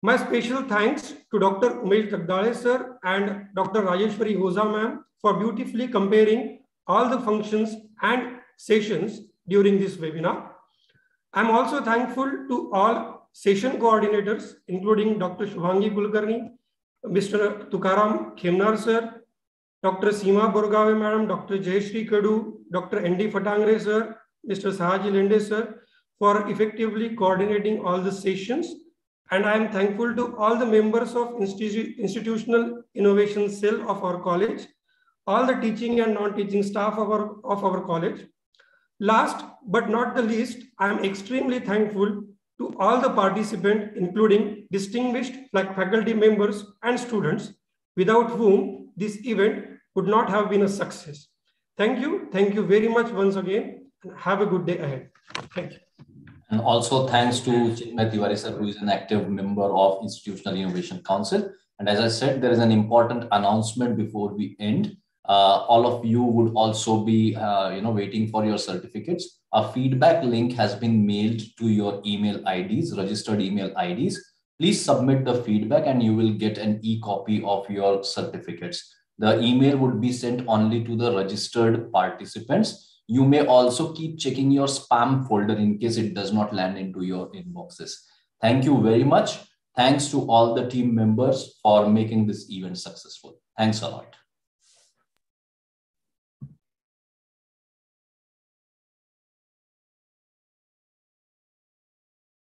My special thanks to Dr. Umesh Dagdale, sir, and Dr. Rajeshwari Hoza, ma'am, for beautifully comparing all the functions and sessions during this webinar. I'm also thankful to all session coordinators, including Dr. Shubhangi Kulkarni, Mr. Tukaram Khemnar, sir, Dr. Seema Borgave, madam, Dr. Jayashri Kadu, Dr. N.D. Fatangre, sir, Mr. Sahaji Lende, sir, for effectively coordinating all the sessions. And I am thankful to all the members of institutional innovation cell of our college, all the teaching and non-teaching staff of our college. Last but not the least, I am extremely thankful to all the participants, including distinguished faculty members and students, without whom this event would not have been a success. Thank you very much once again, and have a good day ahead. Thank you. And also thanks to Chinmay Tiwari, sir, who is an active member of Institutional Innovation Council. And as I said, there is an important announcement before we end. All of you would also be waiting for your certificates. A feedback link has been mailed to your email IDs, registered email IDs. Please submit the feedback and you will get an e-copy of your certificates. The email would be sent only to the registered participants. You may also keep checking your spam folder in case it does not land into your inboxes. Thank you very much. Thanks to all the team members for making this event successful. Thanks a lot.